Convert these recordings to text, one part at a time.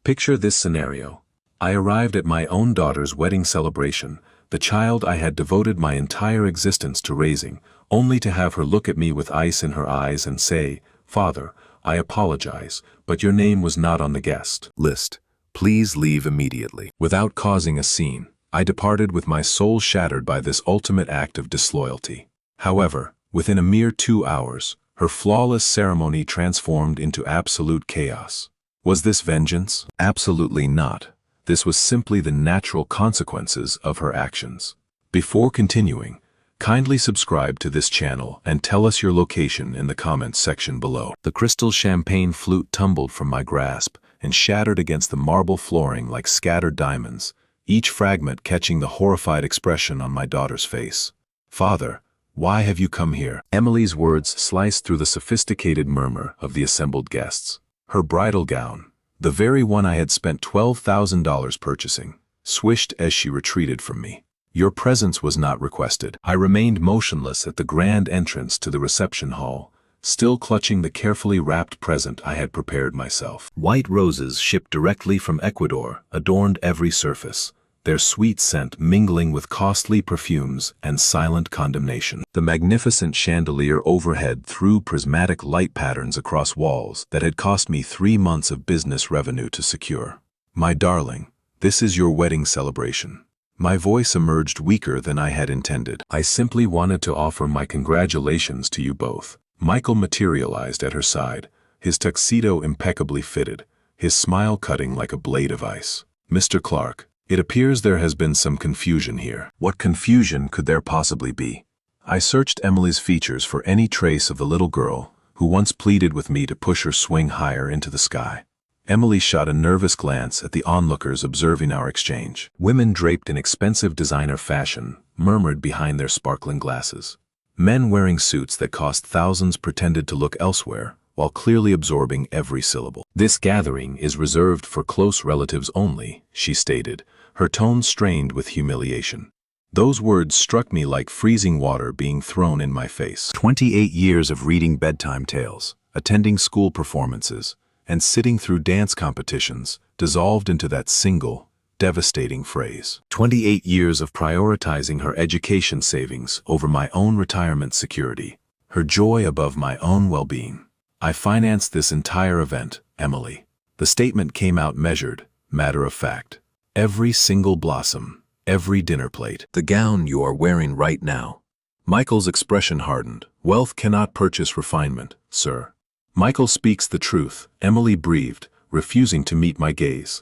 Picture this scenario. I arrived at my own daughter's wedding celebration, the child I had devoted my entire existence to raising, only to have her look at me with ice in her eyes and say, "Father, I apologize, but your name was not on the guest list. Please leave immediately." Without causing a scene, I departed with my soul shattered by this ultimate act of disloyalty. However, within a mere 2 hours, her flawless ceremony transformed into absolute chaos. Was this vengeance? Absolutely not. This was simply the natural consequences of her actions. Before continuing, kindly subscribe to this channel and tell us your location in the comments section below. The crystal champagne flute tumbled from my grasp and shattered against the marble flooring like scattered diamonds, each fragment catching the horrified expression on my daughter's face. "Father, why have you come here?" Emily's words sliced through the sophisticated murmur of the assembled guests. Her bridal gown, the very one I had spent $12,000 purchasing, swished as she retreated from me. "Your presence was not requested." I remained motionless at the grand entrance to the reception hall, still clutching the carefully wrapped present I had prepared myself. White roses shipped directly from Ecuador adorned every surface, their sweet scent mingling with costly perfumes and silent condemnation. The magnificent chandelier overhead threw prismatic light patterns across walls that had cost me 3 months of business revenue to secure. "My darling, this is your wedding celebration." My voice emerged weaker than I had intended. "I simply wanted to offer my congratulations to you both." Michael materialized at her side, his tuxedo impeccably fitted, his smile cutting like a blade of ice. "Mr. Clark, it appears there has been some confusion here." What confusion could there possibly be? I searched Emily's features for any trace of the little girl who once pleaded with me to push her swing higher into the sky. Emily shot a nervous glance at the onlookers observing our exchange. Women draped in expensive designer fashion murmured behind their sparkling glasses. Men wearing suits that cost thousands pretended to look elsewhere, while clearly absorbing every syllable. "This gathering is reserved for close relatives only," she stated, her tone strained with humiliation. Those words struck me like freezing water being thrown in my face. 28 years of reading bedtime tales, attending school performances, and sitting through dance competitions dissolved into that single, devastating phrase. 28 years of prioritizing her education savings over my own retirement security, her joy above my own well-being. "I financed this entire event, Emily." The statement came out measured, matter of fact. "Every single blossom, every dinner plate, the gown you are wearing right now." Michael's expression hardened. "Wealth cannot purchase refinement, sir." "Michael speaks the truth," Emily breathed, refusing to meet my gaze.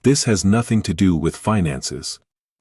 "This has nothing to do with finances.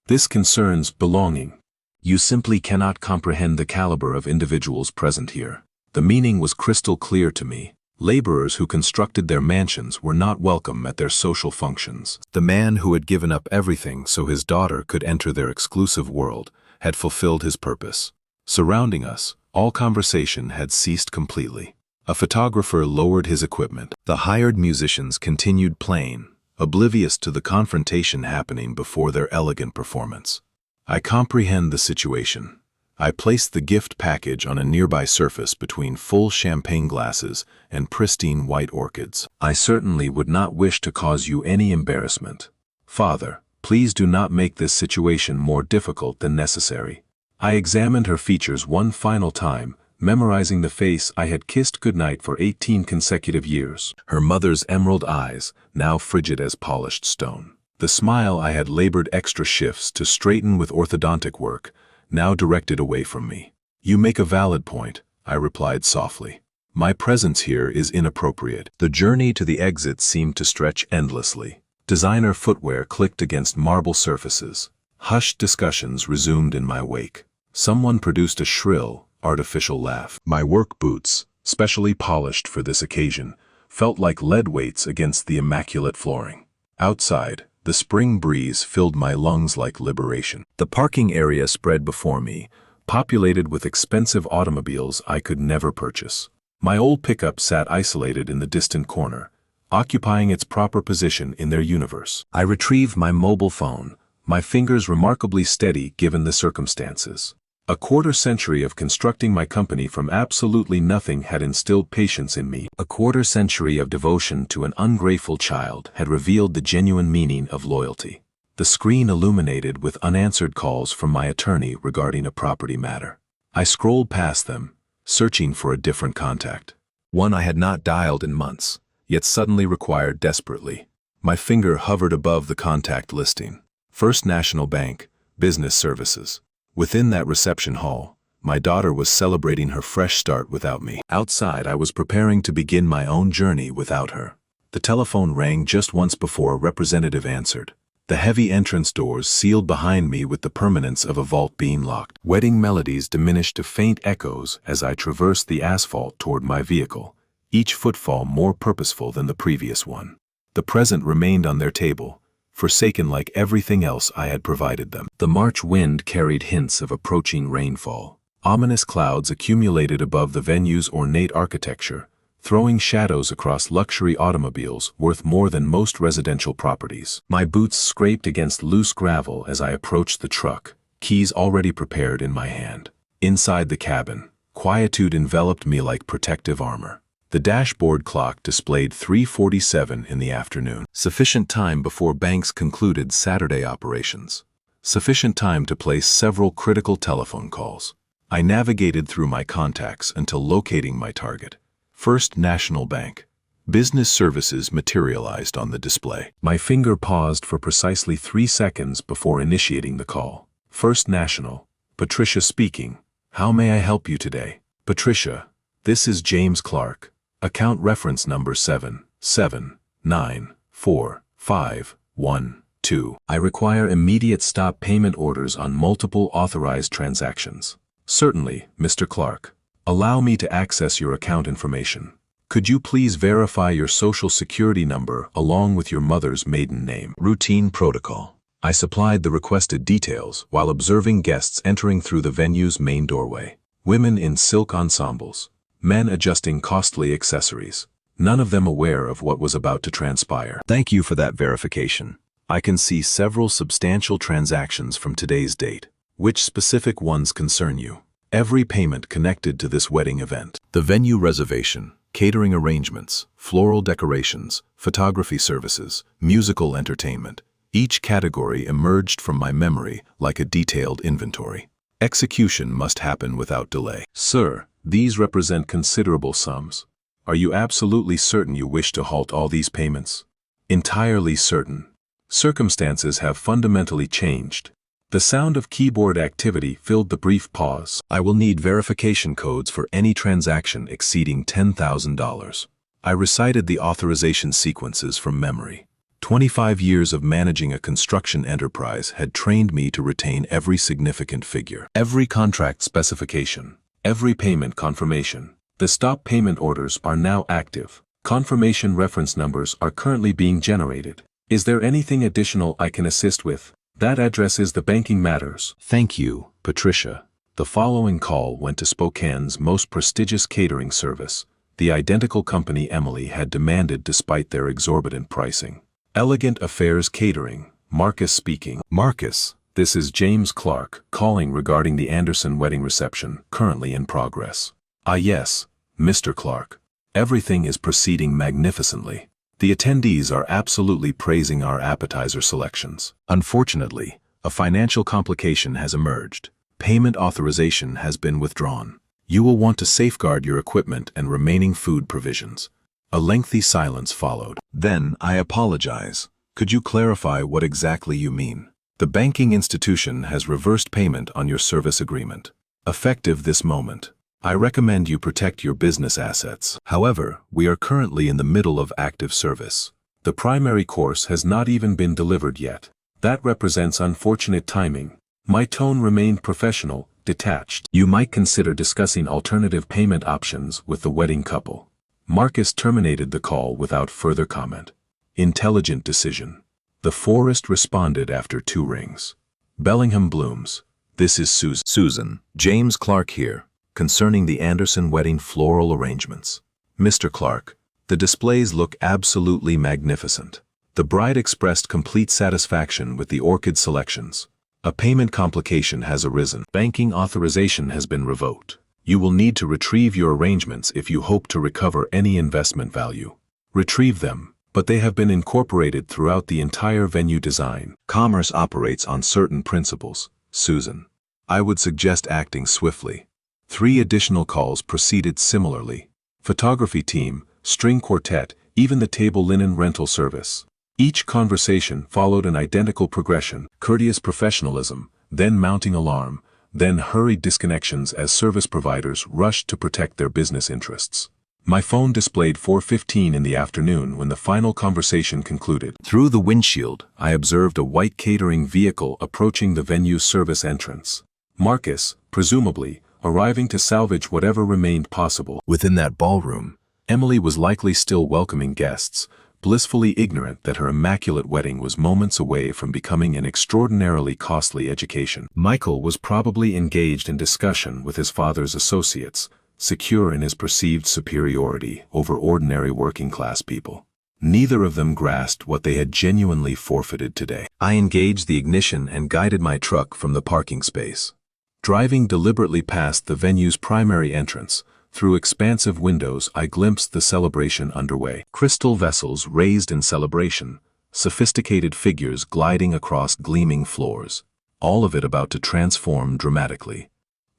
This concerns belonging. You simply cannot comprehend the caliber of individuals present here." The meaning was crystal clear to me. Laborers who constructed their mansions were not welcome at their social functions. The man who had given up everything so his daughter could enter their exclusive world had fulfilled his purpose. Surrounding us, all conversation had ceased completely. A photographer lowered his equipment. The hired musicians continued playing, oblivious to the confrontation happening before their elegant performance. I comprehend the situation. I placed the gift package on a nearby surface between full champagne glasses and pristine white orchids. "I certainly would not wish to cause you any embarrassment. Father, please do not make this situation more difficult than necessary." I examined her features one final time, memorizing the face I had kissed goodnight for 18 consecutive years. Her mother's emerald eyes, now frigid as polished stone. The smile I had labored extra shifts to straighten with orthodontic work, now directed away from me. "You make a valid point," I replied softly. "My presence here is inappropriate." The journey to the exit seemed to stretch endlessly. Designer footwear clicked against marble surfaces. Hushed discussions resumed in my wake. Someone produced a shrill, artificial laugh. My work boots, specially polished for this occasion, felt like lead weights against the immaculate flooring. Outside, the spring breeze filled my lungs like liberation. The parking area spread before me, populated with expensive automobiles I could never purchase. My old pickup sat isolated in the distant corner, occupying its proper position in their universe. I retrieved my mobile phone, my fingers remarkably steady given the circumstances. A quarter-century of constructing my company from absolutely nothing had instilled patience in me. A quarter-century of devotion to an ungrateful child had revealed the genuine meaning of loyalty. The screen illuminated with unanswered calls from my attorney regarding a property matter. I scrolled past them, searching for a different contact. One I had not dialed in months, yet suddenly required desperately. My finger hovered above the contact listing. First National Bank, Business Services. Within that reception hall, my daughter was celebrating her fresh start without me. Outside, I was preparing to begin my own journey without her. The telephone rang just once before a representative answered. The heavy entrance doors sealed behind me with the permanence of a vault being locked. Wedding melodies diminished to faint echoes as I traversed the asphalt toward my vehicle, each footfall more purposeful than the previous one. The present remained on their table, forsaken like everything else I had provided them. The March wind carried hints of approaching rainfall. Ominous clouds accumulated above the venue's ornate architecture, throwing shadows across luxury automobiles worth more than most residential properties. My boots scraped against loose gravel as I approached the truck, keys already prepared in my hand. Inside the cabin, quietude enveloped me like protective armor. The dashboard clock displayed 3:47 in the afternoon. Sufficient time before banks concluded Saturday operations. Sufficient time to place several critical telephone calls. I navigated through my contacts until locating my target. First National Bank. Business Services materialized on the display. My finger paused for precisely 3 seconds before initiating the call. First National. Patricia speaking. How may I help you today? Patricia, this is James Clark. Account reference number 7794512. I require immediate stop payment orders on multiple authorized transactions. Certainly, Mr. Clark. Allow me to access your account information. Could you please verify your social security number along with your mother's maiden name? Routine protocol. I supplied the requested details while observing guests entering through the venue's main doorway. Women in silk ensembles. Men adjusting costly accessories. None of them aware of what was about to transpire. Thank you for that verification. I can see several substantial transactions from today's date. Which specific ones concern you? Every payment connected to this wedding event. The venue reservation, catering arrangements, floral decorations, photography services, musical entertainment. Each category emerged from my memory like a detailed inventory. Execution must happen without delay. Sir, these represent considerable sums. Are you absolutely certain you wish to halt all these payments? Entirely certain. Circumstances have fundamentally changed. The sound of keyboard activity filled the brief pause. I will need verification codes for any transaction exceeding $10,000. I recited the authorization sequences from memory. 25 years of managing a construction enterprise had trained me to retain every significant figure. Every contract specification. Every payment confirmation. The stop payment orders are now active. Confirmation reference numbers are currently being generated. Is there anything additional I can assist with? That address is the banking matters. Thank you, Patricia. The following call went to Spokane's most prestigious catering service, the identical company Emily had demanded despite their exorbitant pricing. Elegant Affairs Catering, Marcus speaking. Marcus, this is James Clark, calling regarding the Anderson wedding reception, currently in progress. Ah yes, Mr. Clark. Everything is proceeding magnificently. The attendees are absolutely praising our appetizer selections. Unfortunately, a financial complication has emerged. Payment authorization has been withdrawn. You will want to safeguard your equipment and remaining food provisions. A lengthy silence followed. Then, I apologize. Could you clarify what exactly you mean? The banking institution has reversed payment on your service agreement. Effective this moment. I recommend you protect your business assets. However, we are currently in the middle of active service. The primary course has not even been delivered yet. That represents unfortunate timing. My tone remained professional, detached. You might consider discussing alternative payment options with the wedding couple. Marcus terminated the call without further comment. Intelligent decision. The forest responded after 2 rings. Bellingham Blooms. This is Susan. James Clark here. Concerning the Anderson wedding floral arrangements. Mr. Clark, the displays look absolutely magnificent. The bride expressed complete satisfaction with the orchid selections. A payment complication has arisen. Banking authorization has been revoked. You will need to retrieve your arrangements if you hope to recover any investment value. Retrieve them, but they have been incorporated throughout the entire venue design. Commerce operates on certain principles, Susan. I would suggest acting swiftly. 3 additional calls proceeded similarly. Photography team, string quartet, even the table linen rental service. Each conversation followed an identical progression: courteous professionalism, then mounting alarm, then hurried disconnections as service providers rushed to protect their business interests. My phone displayed 4:15 in the afternoon when the final conversation concluded. Through the windshield, I observed a white catering vehicle approaching the venue's service entrance. Marcus, presumably, arriving to salvage whatever remained possible. Within that ballroom, Emily was likely still welcoming guests, blissfully ignorant that her immaculate wedding was moments away from becoming an extraordinarily costly education. Michael was probably engaged in discussion with his father's associates, secure in his perceived superiority over ordinary working-class people. Neither of them grasped what they had genuinely forfeited today. I engaged the ignition and guided my truck from the parking space. Driving deliberately past the venue's primary entrance, through expansive windows I glimpsed the celebration underway. Crystal vessels raised in celebration, sophisticated figures gliding across gleaming floors, all of it about to transform dramatically.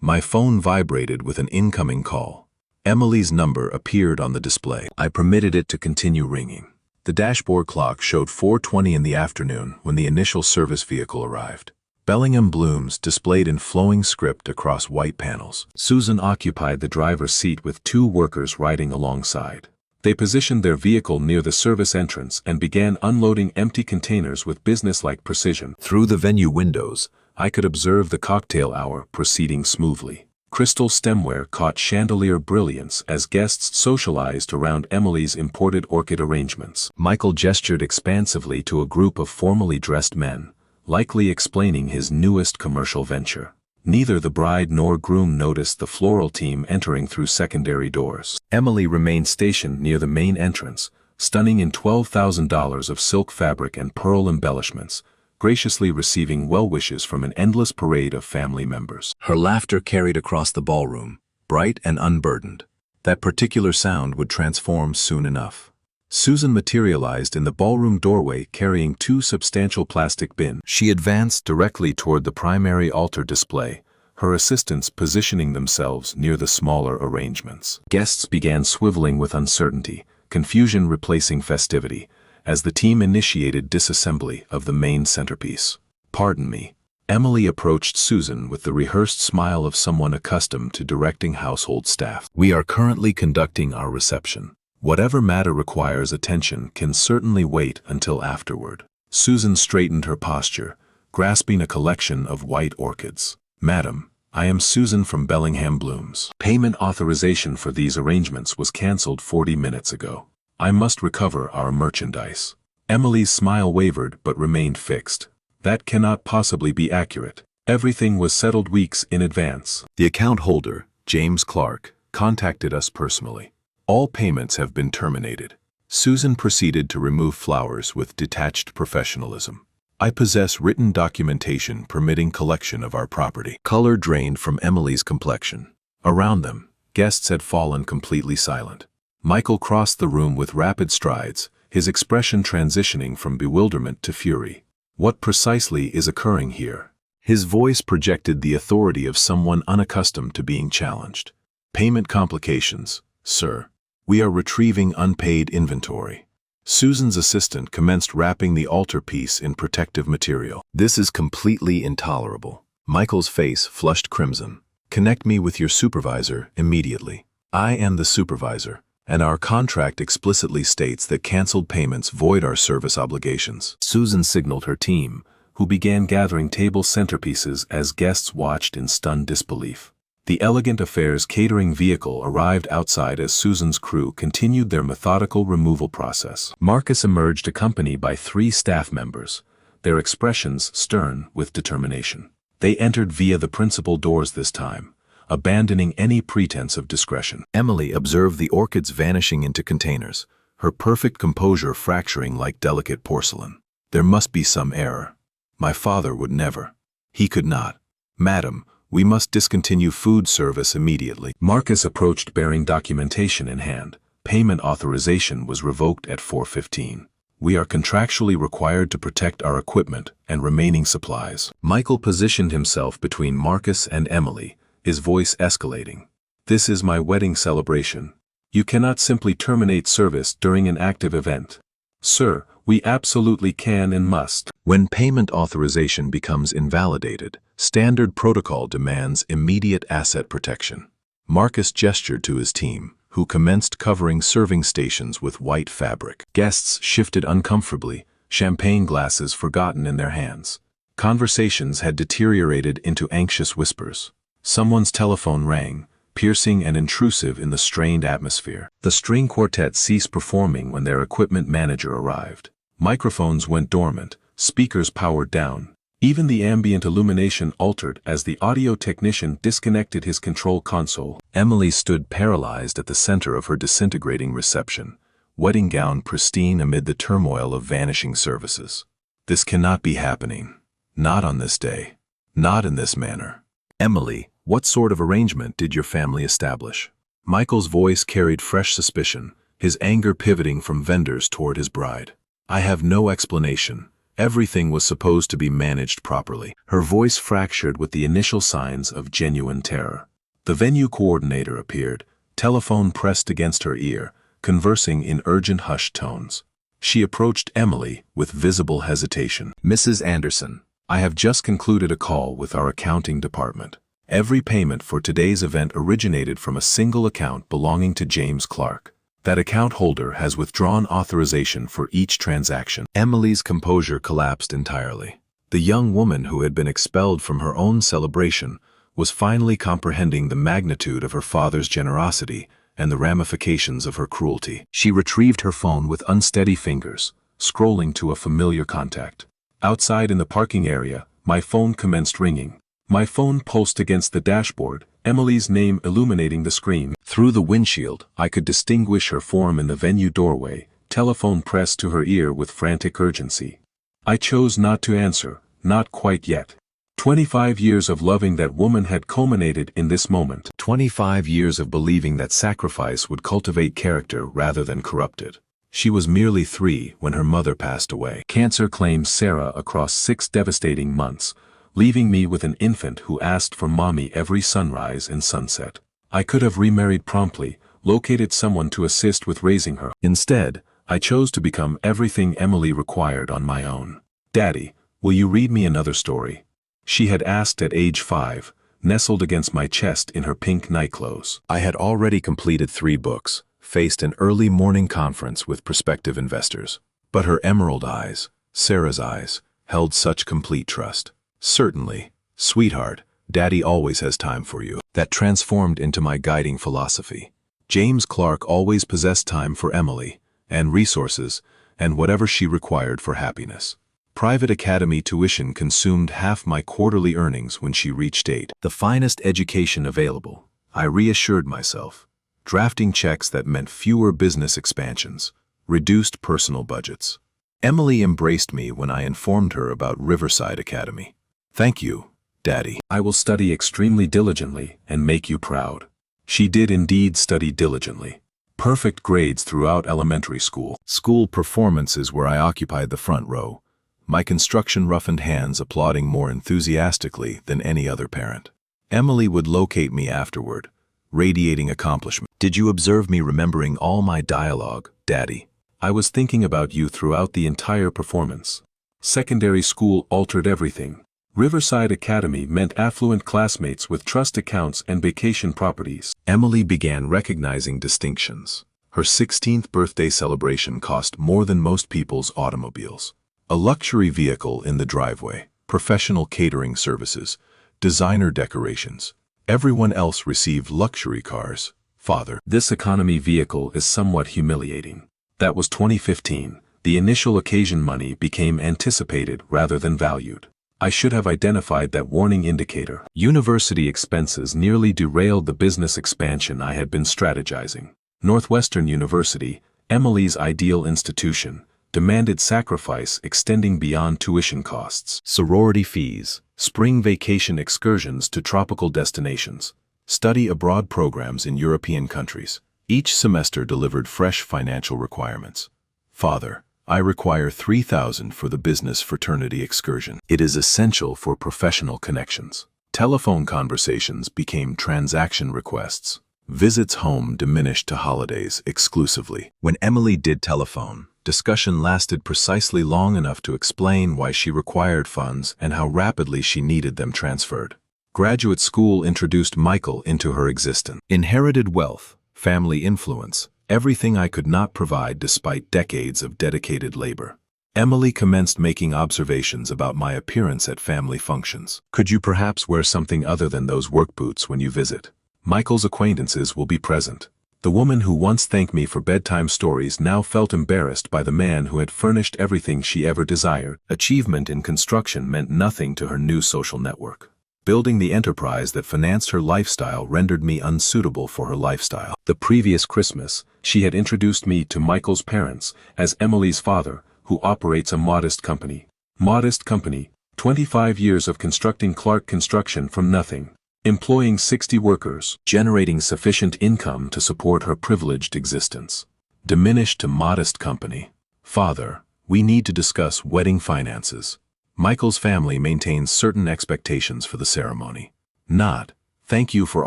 My phone vibrated with an incoming call. Emily's number appeared on the display. I permitted it to continue ringing. The dashboard clock showed 4:20 in the afternoon when the initial service vehicle arrived. Bellingham blooms displayed in flowing script across white panels. Susan occupied the driver's seat with 2 workers riding alongside. They positioned their vehicle near the service entrance and began unloading empty containers with businesslike precision. Through the venue windows, I could observe the cocktail hour proceeding smoothly. Crystal stemware caught chandelier brilliance as guests socialized around Emily's imported orchid arrangements. Michael gestured expansively to a group of formally dressed men, likely explaining his newest commercial venture. Neither the bride nor groom noticed the floral team entering through secondary doors. Emily remained stationed near the main entrance, stunning in $12,000 of silk fabric and pearl embellishments, graciously receiving well wishes from an endless parade of family members. Her laughter carried across the ballroom, bright and unburdened. That particular sound would transform soon enough. Susan materialized in the ballroom doorway carrying 2 substantial plastic bins. She advanced directly toward the primary altar display, her assistants positioning themselves near the smaller arrangements. Guests began swiveling with uncertainty, confusion replacing festivity, as the team initiated disassembly of the main centerpiece. "Pardon me." Emily approached Susan with the rehearsed smile of someone accustomed to directing household staff. "We are currently conducting our reception. Whatever matter requires attention can certainly wait until afterward." Susan straightened her posture, grasping a collection of white orchids. "Madam, I am Susan from Bellingham Blooms. Payment authorization for these arrangements was cancelled 40 minutes ago. I must recover our merchandise." Emily's smile wavered but remained fixed. "That cannot possibly be accurate. Everything was settled weeks in advance. The account holder, James Clark, contacted us personally. All payments have been terminated." Susan proceeded to remove flowers with detached professionalism. "I possess written documentation permitting collection of our property." Color drained from Emily's complexion. Around them, guests had fallen completely silent. Michael crossed the room with rapid strides, his expression transitioning from bewilderment to fury. "What precisely is occurring here?" His voice projected the authority of someone unaccustomed to being challenged. "Payment complications, sir. We are retrieving unpaid inventory." Susan's assistant commenced wrapping the altarpiece in protective material. "This is completely intolerable." Michael's face flushed crimson. "Connect me with your supervisor immediately." "I am the supervisor, and our contract explicitly states that canceled payments void our service obligations." Susan signaled her team, who began gathering table centerpieces as guests watched in stunned disbelief. The elegant affairs catering vehicle arrived outside as Susan's crew continued their methodical removal process. Marcus emerged accompanied by 3 staff members, their expressions stern with determination. They entered via the principal doors this time, abandoning any pretense of discretion. Emily observed the orchids vanishing into containers, her perfect composure fracturing like delicate porcelain. "There must be some error. My father would never." He could not. "Madam, we must discontinue food service immediately." Marcus approached bearing documentation in hand. Payment authorization was revoked at 4:15. "We are contractually required to protect our equipment and remaining supplies." Michael positioned himself between Marcus and Emily, his voice escalating. "This is my wedding celebration. You cannot simply terminate service during an active event." "Sir, we absolutely can and must." When payment authorization becomes invalidated, standard protocol demands immediate asset protection. Marcus gestured to his team, who commenced covering serving stations with white fabric. Guests shifted uncomfortably, champagne glasses forgotten in their hands. Conversations had deteriorated into anxious whispers. Someone's telephone rang, piercing and intrusive in the strained atmosphere. The string quartet ceased performing when their equipment manager arrived. Microphones went dormant, speakers powered down. Even the ambient illumination altered as the audio technician disconnected his control console. Emily stood paralyzed at the center of her disintegrating reception, wedding gown pristine amid the turmoil of vanishing services. "This cannot be happening. Not on this day. Not in this manner." "Emily, what sort of arrangement did your family establish?" Michael's voice carried fresh suspicion, his anger pivoting from vendors toward his bride. "I have no explanation. Everything was supposed to be managed properly." Her voice fractured with the initial signs of genuine terror. The venue coordinator appeared, telephone pressed against her ear, conversing in urgent hushed tones. She approached Emily with visible hesitation. "Mrs. Anderson, I have just concluded a call with our accounting department. Every payment for today's event originated from a single account belonging to James Clark. That account holder has withdrawn authorization for each transaction." Emily's composure collapsed entirely. The young woman who had been expelled from her own celebration was finally comprehending the magnitude of her father's generosity and the ramifications of her cruelty. She retrieved her phone with unsteady fingers, scrolling to a familiar contact. Outside in the parking area, my phone commenced ringing. My phone pulsed against the dashboard, Emily's name illuminating the screen. Through the windshield, I could distinguish her form in the venue doorway, telephone pressed to her ear with frantic urgency. I chose not to answer, not quite yet. 25 years of loving that woman had culminated in this moment. 25 years of believing that sacrifice would cultivate character rather than corrupt it. She was merely 3 when her mother passed away. Cancer claimed Sarah across 6 devastating months, leaving me with an infant who asked for mommy every sunrise and sunset. I could have remarried promptly, located someone to assist with raising her. Instead, I chose to become everything Emily required on my own. "Daddy, will you read me another story?" She had asked at age 5, nestled against my chest in her pink nightclothes. I had already completed 3 books, faced an early morning conference with prospective investors. But her emerald eyes, Sarah's eyes, held such complete trust. "Certainly, sweetheart, Daddy always has time for you." That transformed into my guiding philosophy. James Clark always possessed time for Emily, and resources, and whatever she required for happiness. Private academy tuition consumed half my quarterly earnings when she reached 8. The finest education available, I reassured myself, drafting checks that meant fewer business expansions, reduced personal budgets. Emily embraced me when I informed her about Riverside Academy. "Thank you, Daddy. I will study extremely diligently and make you proud." She did indeed study diligently. Perfect grades throughout elementary school. School performances where I occupied the front row, my construction-roughened hands applauding more enthusiastically than any other parent. Emily would locate me afterward, radiating accomplishment. "Did you observe me remembering all my dialogue, Daddy? I was thinking about you throughout the entire performance." Secondary school altered everything. Riverside Academy meant affluent classmates with trust accounts and vacation properties. Emily began recognizing distinctions. Her 16th birthday celebration cost more than most people's automobiles. A luxury vehicle in the driveway, professional catering services, designer decorations. Everyone else received luxury cars. "Father, this economy vehicle is somewhat humiliating." That was 2015. The initial occasion money became anticipated rather than valued. I should have identified that warning indicator. University expenses nearly derailed the business expansion I had been strategizing. Northwestern University, Emily's ideal institution, demanded sacrifice extending beyond tuition costs. Sorority fees, spring vacation excursions to tropical destinations, study abroad programs in European countries. Each semester delivered fresh financial requirements. Father, I require $3,000 for the business fraternity excursion. It is essential for professional connections. Telephone conversations became transaction requests. Visits home diminished to holidays exclusively. When Emily did telephone, discussion lasted precisely long enough to explain why she required funds and how rapidly she needed them transferred. Graduate school introduced Michael into her existence. Inherited wealth, family influence, everything I could not provide despite decades of dedicated labor. Emily commenced making observations about my appearance at family functions. Could you perhaps wear something other than those work boots when you visit? Michael's acquaintances will be present. The woman who once thanked me for bedtime stories now felt embarrassed by the man who had furnished everything she ever desired. Achievement in construction meant nothing to her new social network. Building the enterprise that financed her lifestyle rendered me unsuitable for her lifestyle. The previous Christmas, she had introduced me to Michael's parents as Emily's father, who operates a modest company. Modest company, 25 years of constructing Clark Construction from nothing, employing 60 workers, generating sufficient income to support her privileged existence. Diminished to modest company. Father, we need to discuss wedding finances. Michael's family maintains certain expectations for the ceremony. Not, thank you for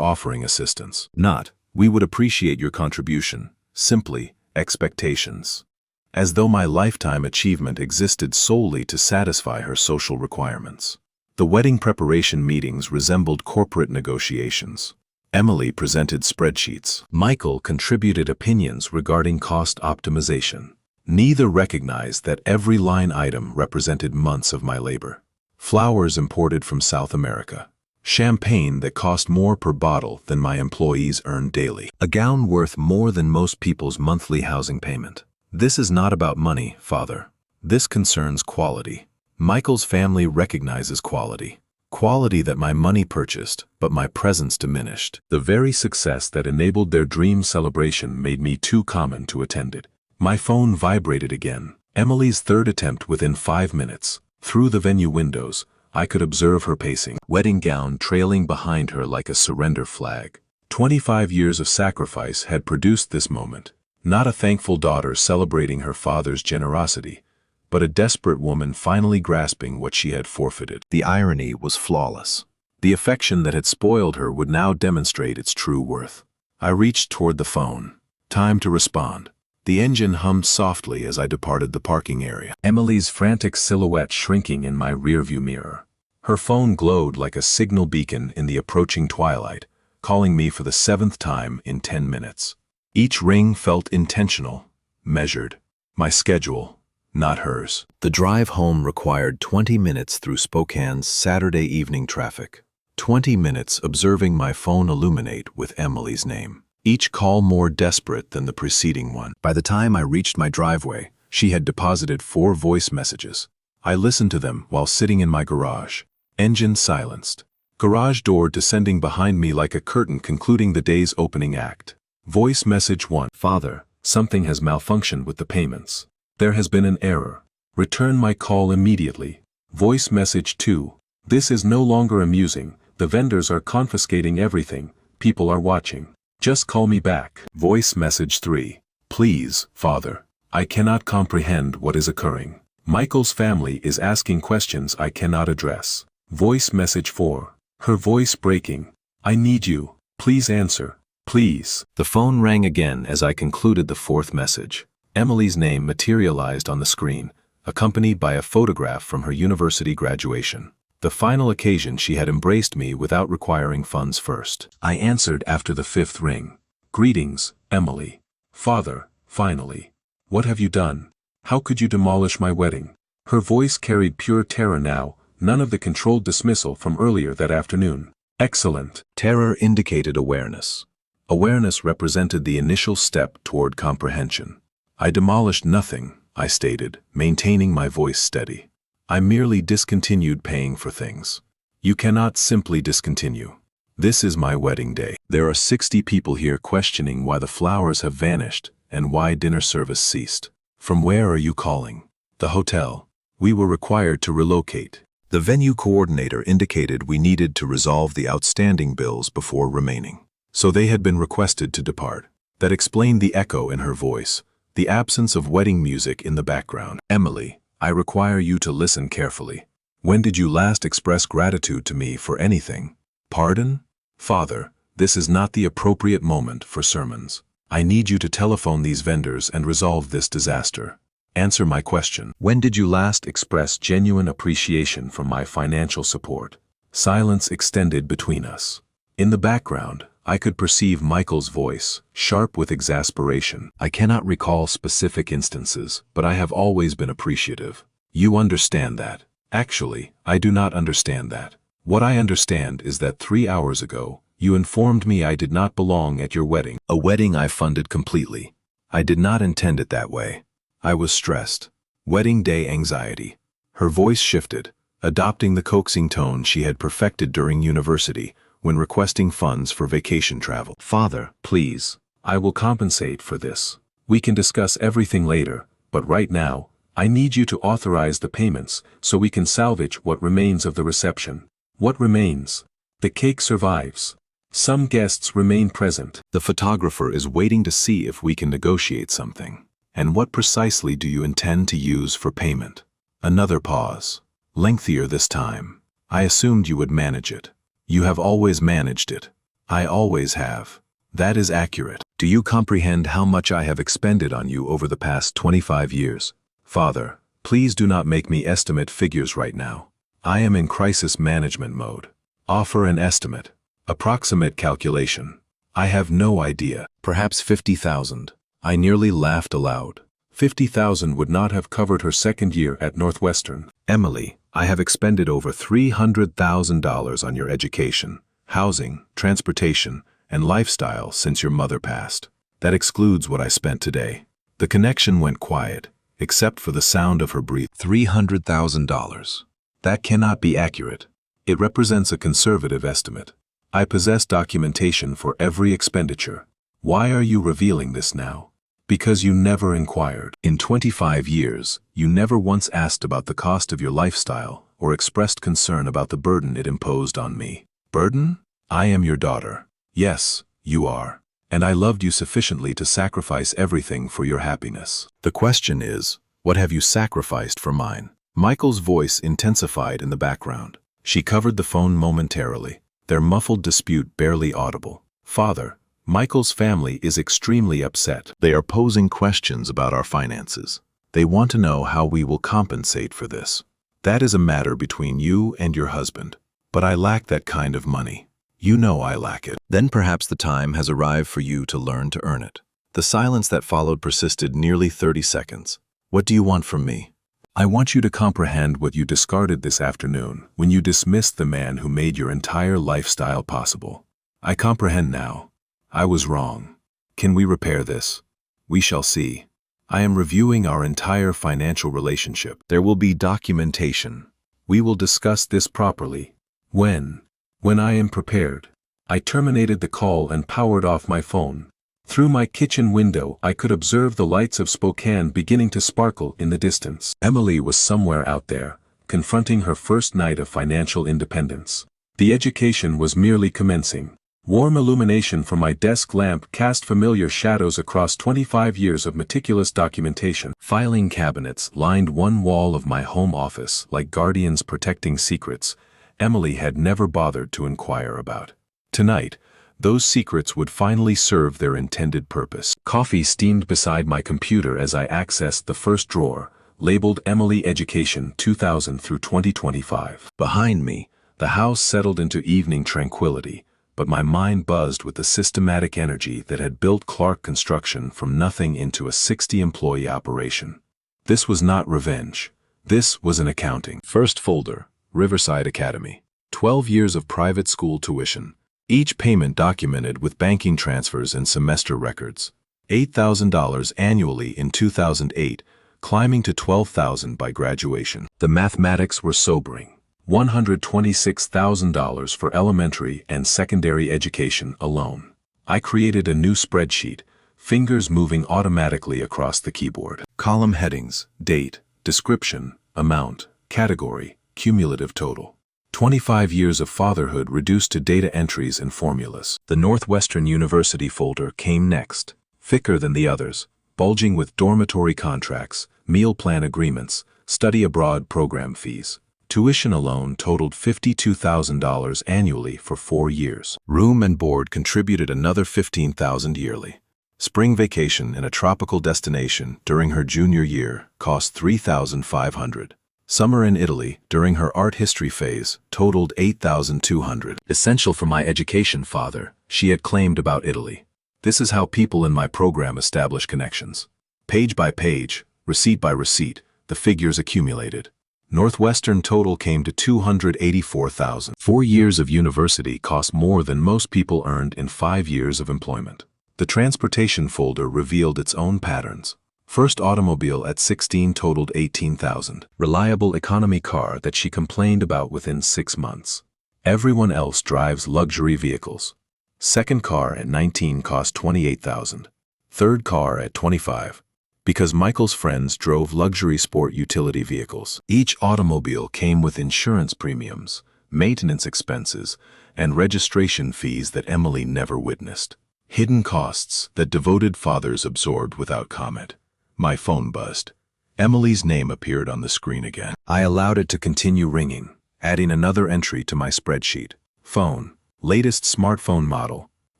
offering assistance. Not, we would appreciate your contribution. Simply, expectations. As though my lifetime achievement existed solely to satisfy her social requirements. The wedding preparation meetings resembled corporate negotiations. Emily presented spreadsheets. Michael contributed opinions regarding cost optimization. Neither recognized that every line item represented months of my labor. Flowers imported from South America. Champagne that cost more per bottle than my employees earned daily. A gown worth more than most people's monthly housing payment. This is not about money, Father. This concerns quality. Michael's family recognizes quality. Quality that my money purchased, but my presence diminished. The very success that enabled their dream celebration made me too common to attend it. My phone vibrated again. Emily's third attempt within 5 minutes. Through the venue windows, I could observe her pacing, wedding gown trailing behind her like a surrender flag. 25 years of sacrifice had produced this moment. Not a thankful daughter celebrating her father's generosity, but a desperate woman finally grasping what she had forfeited. The irony was flawless. The affection that had spoiled her would now demonstrate its true worth. I reached toward the phone. Time to respond. The engine hummed softly as I departed the parking area. Emily's frantic silhouette shrinking in my rearview mirror. Her phone glowed like a signal beacon in the approaching twilight, calling me for the 7th time in 10 minutes. Each ring felt intentional, measured. My schedule, not hers. The drive home required 20 minutes through Spokane's Saturday evening traffic. 20 minutes observing my phone illuminate with Emily's name. Each call more desperate than the preceding one. By the time I reached my driveway, she had deposited 4 voice messages. I listened to them while sitting in my garage. Engine silenced. Garage door descending behind me like a curtain concluding the day's opening act. Voice message 1. Father, something has malfunctioned with the payments. There has been an error. Return my call immediately. Voice message 2. This is no longer amusing. The vendors are confiscating everything. People are watching. Just call me back. Voice message 3. Please, Father, I cannot comprehend what is occurring. Michael's family is asking questions I cannot address. Voice message 4. Her voice breaking. I need you. Please answer. Please. The phone rang again as I concluded the 4th message. Emily's name materialized on the screen, accompanied by a photograph from her university graduation. The final occasion she had embraced me without requiring funds first. I answered after the 5th ring. Greetings, Emily. Father, finally. What have you done? How could you demolish my wedding? Her voice carried pure terror now, none of the controlled dismissal from earlier that afternoon. Excellent. Terror indicated awareness. Awareness represented the initial step toward comprehension. I demolished nothing, I stated, maintaining my voice steady. I merely discontinued paying for things. You cannot simply discontinue. This is my wedding day. There are 60 people here questioning why the flowers have vanished and why dinner service ceased. From where are you calling? The hotel. We were required to relocate. The venue coordinator indicated we needed to resolve the outstanding bills before remaining. So they had been requested to depart. That explained the echo in her voice, the absence of wedding music in the background. Emily, I require you to listen carefully. When did you last express gratitude to me for anything? Pardon? Father, this is not the appropriate moment for sermons. I need you to telephone these vendors and resolve this disaster. Answer my question. When did you last express genuine appreciation for my financial support? Silence extended between us. In the background, I could perceive Michael's voice, sharp with exasperation. I cannot recall specific instances, but I have always been appreciative. You understand that. Actually, I do not understand that. What I understand is that 3 hours ago, you informed me I did not belong at your wedding. A wedding I funded completely. I did not intend it that way. I was stressed. Wedding day anxiety. Her voice shifted, adopting the coaxing tone she had perfected during university when requesting funds for vacation travel. Father, please, I will compensate for this. We can discuss everything later, but right now, I need you to authorize the payments so we can salvage what remains of the reception. What remains? The cake survives. Some guests remain present. The photographer is waiting to see if we can negotiate something. And what precisely do you intend to use for payment? Another pause. Lengthier this time. I assumed you would manage it. You have always managed it. I always have. That is accurate. Do you comprehend how much I have expended on you over the past 25 years? Father, please do not make me estimate figures right now. I am in crisis management mode. Offer an estimate. Approximate calculation. I have no idea. Perhaps 50,000. I nearly laughed aloud. 50,000 would not have covered her second year at Northwestern. Emily, I have expended over $300,000 on your education, housing, transportation, and lifestyle since your mother passed. That excludes what I spent today. The connection went quiet, except for the sound of her breathing. $300,000. That cannot be accurate. It represents a conservative estimate. I possess documentation for every expenditure. Why are you revealing this now? Because you never inquired. In 25 years, you never once asked about the cost of your lifestyle or expressed concern about the burden it imposed on me. Burden? I am your daughter. Yes, you are. And I loved you sufficiently to sacrifice everything for your happiness. The question is, what have you sacrificed for mine? Michael's voice intensified in the background. She covered the phone momentarily, their muffled dispute barely audible. Father, Michael's family is extremely upset. They are posing questions about our finances. They want to know how we will compensate for this. That is a matter between you and your husband. But I lack that kind of money. You know I lack it. Then perhaps the time has arrived for you to learn to earn it. The silence that followed persisted nearly 30 seconds. What do you want from me? I want you to comprehend what you discarded this afternoon when you dismissed the man who made your entire lifestyle possible. I comprehend now. I was wrong. Can we repair this? We shall see. I am reviewing our entire financial relationship. There will be documentation. We will discuss this properly. When I am prepared. I terminated the call and powered off my phone. Through my kitchen window, I could observe the lights of Spokane beginning to sparkle in the distance. Emily was somewhere out there, confronting her first night of financial independence. The education was merely commencing. Warm illumination from my desk lamp cast familiar shadows across 25 years of meticulous documentation. Filing cabinets lined one wall of my home office like guardians protecting secrets Emily had never bothered to inquire about. Tonight, those secrets would finally serve their intended purpose. Coffee steamed beside my computer as I accessed the first drawer, labeled Emily Education 2000 through 2025. Behind me, the house settled into evening tranquility, but my mind buzzed with the systematic energy that had built Clark Construction from nothing into a 60-employee operation. This was not revenge. This was an accounting. First folder, Riverside Academy. 12 years of private school tuition. Each payment documented with banking transfers and semester records. $8,000 annually in 2008, climbing to $12,000 by graduation. The mathematics were sobering. $126,000 for elementary and secondary education alone. I created a new spreadsheet, fingers moving automatically across the keyboard. Column headings, date, description, amount, category, cumulative total. 25 years of fatherhood reduced to data entries and formulas. The Northwestern University folder came next, thicker than the others, bulging with dormitory contracts, meal plan agreements, study abroad program fees. Tuition alone totaled $52,000 annually for 4 years. Room and board contributed another $15,000 yearly. Spring vacation in a tropical destination during her junior year cost $3,500. Summer in Italy during her art history phase totaled $8,200. Essential for my education, father, she had claimed about Italy. This is how people in my program establish connections. Page by page, receipt by receipt, the figures accumulated. Northwestern total came to $284,000. 4 years of university cost more than most people earned in 5 years of employment. The transportation folder revealed its own patterns. First automobile at 16 totaled $18,000. Reliable economy car that she complained about within 6 months. Everyone else drives luxury vehicles. Second car at 19 cost $28,000. Third car at 25. Because Michael's friends drove luxury sport utility vehicles. Each automobile came with insurance premiums, maintenance expenses, and registration fees that Emily never witnessed. Hidden costs that devoted fathers absorbed without comment. My phone buzzed. Emily's name appeared on the screen again. I allowed it to continue ringing, adding another entry to my spreadsheet. Phone, latest smartphone model,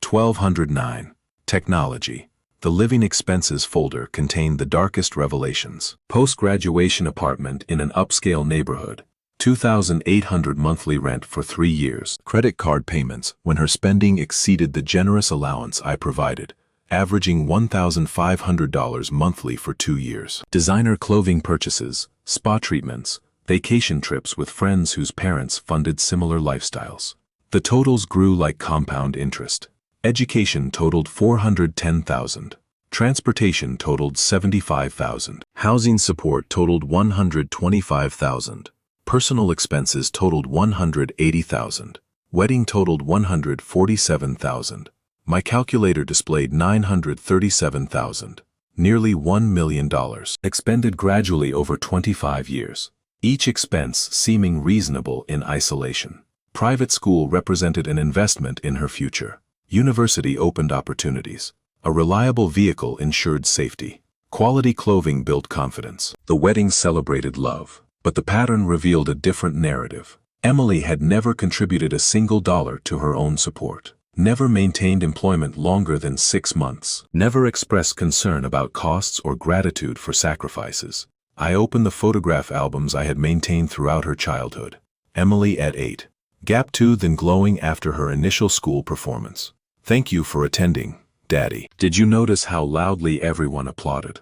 1209. Technology. The living expenses folder contained the darkest revelations. Post-graduation apartment in an upscale neighborhood. $2,800 monthly rent for 3 years. Credit card payments when her spending exceeded the generous allowance I provided, averaging $1,500 monthly for 2 years. Designer clothing purchases, spa treatments, vacation trips with friends whose parents funded similar lifestyles. The totals grew like compound interest. Education totaled $410,000. Transportation totaled $75,000. Housing support totaled $125,000. Personal expenses totaled $180,000. Wedding totaled $147,000. My calculator displayed $937,000. Nearly $1 million. Expended gradually over 25 years. Each expense seeming reasonable in isolation. Private school represented an investment in her future. University opened opportunities. A reliable vehicle ensured safety. Quality clothing built confidence. The wedding celebrated love. But the pattern revealed a different narrative. Emily had never contributed a single dollar to her own support. Never maintained employment longer than 6 months. Never expressed concern about costs or gratitude for sacrifices. I opened the photograph albums I had maintained throughout her childhood. Emily at 8. Gap-toothed and glowing after her initial school performance. Thank you for attending, Daddy. Did you notice how loudly everyone applauded?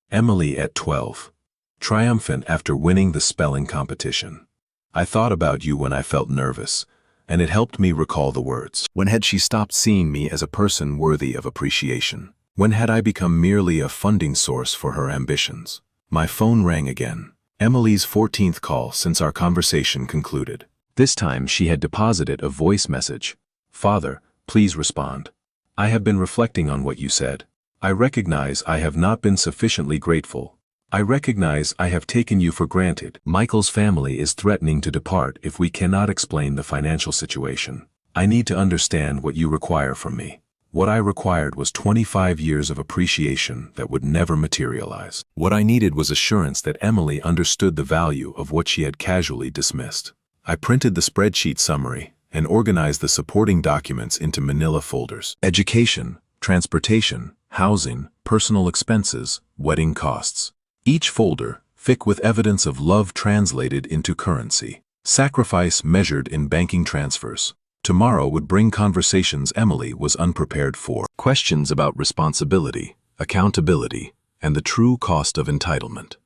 Emily at 12. Triumphant after winning the spelling competition. I thought about you when I felt nervous, and it helped me recall the words. When had she stopped seeing me as a person worthy of appreciation? When had I become merely a funding source for her ambitions? My phone rang again. Emily's 14th call since our conversation concluded. This time she had deposited a voice message. Father, please respond. I have been reflecting on what you said. I recognize I have not been sufficiently grateful. I recognize I have taken you for granted. Michael's family is threatening to depart if we cannot explain the financial situation. I need to understand what you require from me. What I required was 25 years of appreciation that would never materialize. What I needed was assurance that Emily understood the value of what she had casually dismissed. I printed the spreadsheet summary and organized the supporting documents into manila folders. Education, transportation, housing, personal expenses, wedding costs. Each folder, thick with evidence of love translated into currency. Sacrifice measured in banking transfers. Tomorrow would bring conversations Emily was unprepared for. Questions about responsibility, accountability, and the true cost of entitlement.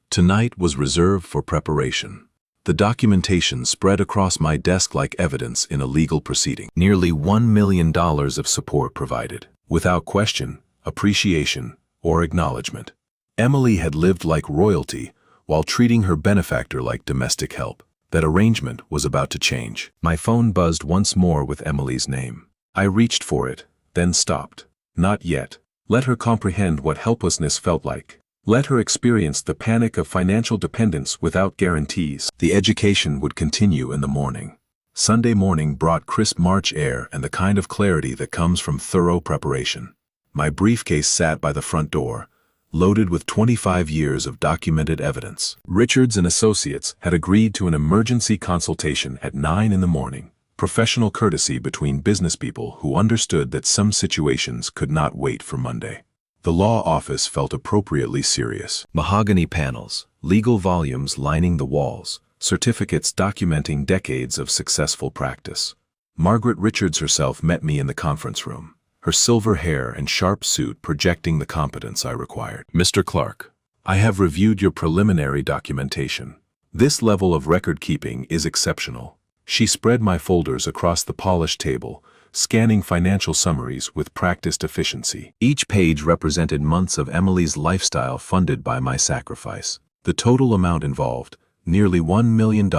Tonight was reserved for preparation. The documentation spread across my desk like evidence in a legal proceeding. Nearly $1 million of support provided, without question, appreciation, or acknowledgement. Emily had lived like royalty while treating her benefactor like domestic help. That arrangement was about to change. My phone buzzed once more with Emily's name. I reached for it, then stopped. Not yet. Let her comprehend what helplessness felt like. Let her experience the panic of financial dependence without guarantees. The education would continue in the morning. Sunday morning brought crisp March air and the kind of clarity that comes from thorough preparation. My briefcase sat by the front door, loaded with 25 years of documented evidence. Richards and Associates had agreed to an emergency consultation at 9 in the morning, professional courtesy between business people who understood that some situations could not wait for Monday. The law office felt appropriately serious. Mahogany panels, legal volumes lining the walls, certificates documenting decades of successful practice. Margaret Richards herself met me in the conference room, her silver hair and sharp suit projecting the competence I required. Mr. Clark, I have reviewed your preliminary documentation. This level of record-keeping is exceptional. She spread my folders across the polished table, scanning financial summaries with practiced efficiency. Each page represented months of Emily's lifestyle funded by my sacrifice. The total amount involved, nearly $1 million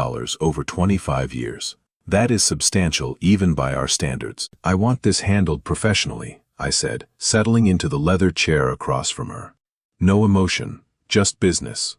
over 25 years. That is substantial even by our standards. I want this handled professionally, I said, settling into the leather chair across from her. No emotion, just business.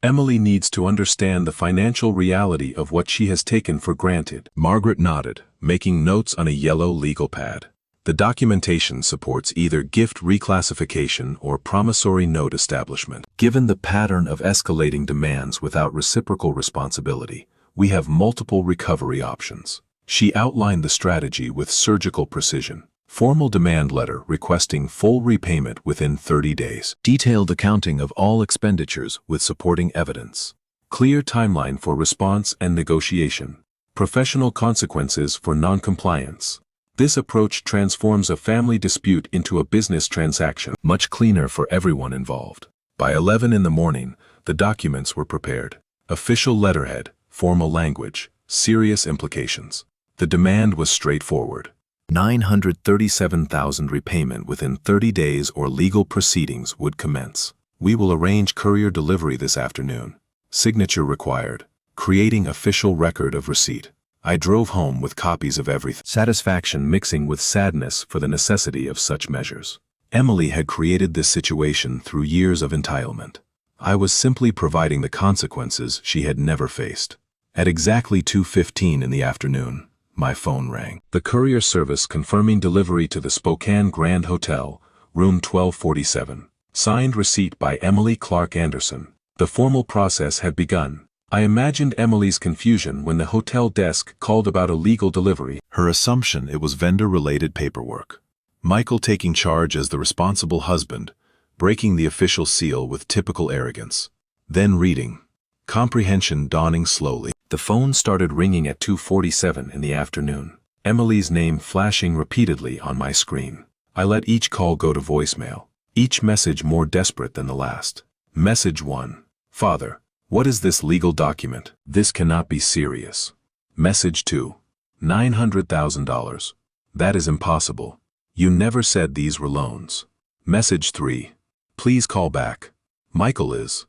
Emily needs to understand the financial reality of what she has taken for granted. Margaret nodded, making notes on a yellow legal pad. The documentation supports either gift reclassification or promissory note establishment. Given the pattern of escalating demands without reciprocal responsibility, we have multiple recovery options. She outlined the strategy with surgical precision. Formal demand letter requesting full repayment within 30 days. Detailed accounting of all expenditures with supporting evidence. Clear timeline for response and negotiation. Professional consequences for non-compliance. This approach transforms a family dispute into a business transaction, much cleaner for everyone involved. By 11 in the morning, the documents were prepared. Official letterhead, formal language, serious implications. The demand was straightforward. $937,000 repayment within 30 days or legal proceedings would commence. We will arrange courier delivery this afternoon. Signature required. Creating official record of receipt. I drove home with copies of everything. Satisfaction mixing with sadness for the necessity of such measures. Emily had created this situation through years of entitlement. I was simply providing the consequences she had never faced. At exactly 2:15 in the afternoon, my phone rang. The courier service confirming delivery to the Spokane Grand Hotel, room 1247. Signed receipt by Emily Clark Anderson. The formal process had begun. I imagined Emily's confusion when the hotel desk called about a legal delivery. Her assumption it was vendor-related paperwork. Michael taking charge as the responsible husband, breaking the official seal with typical arrogance. Then reading. Comprehension dawning slowly. The phone started ringing at 2:47 in the afternoon. Emily's name flashing repeatedly on my screen. I let each call go to voicemail, each message more desperate than the last. Message 1. Father, what is this legal document? This cannot be serious. Message 2. $900,000. That is impossible. You never said these were loans. Message 3. Please call back. Michael's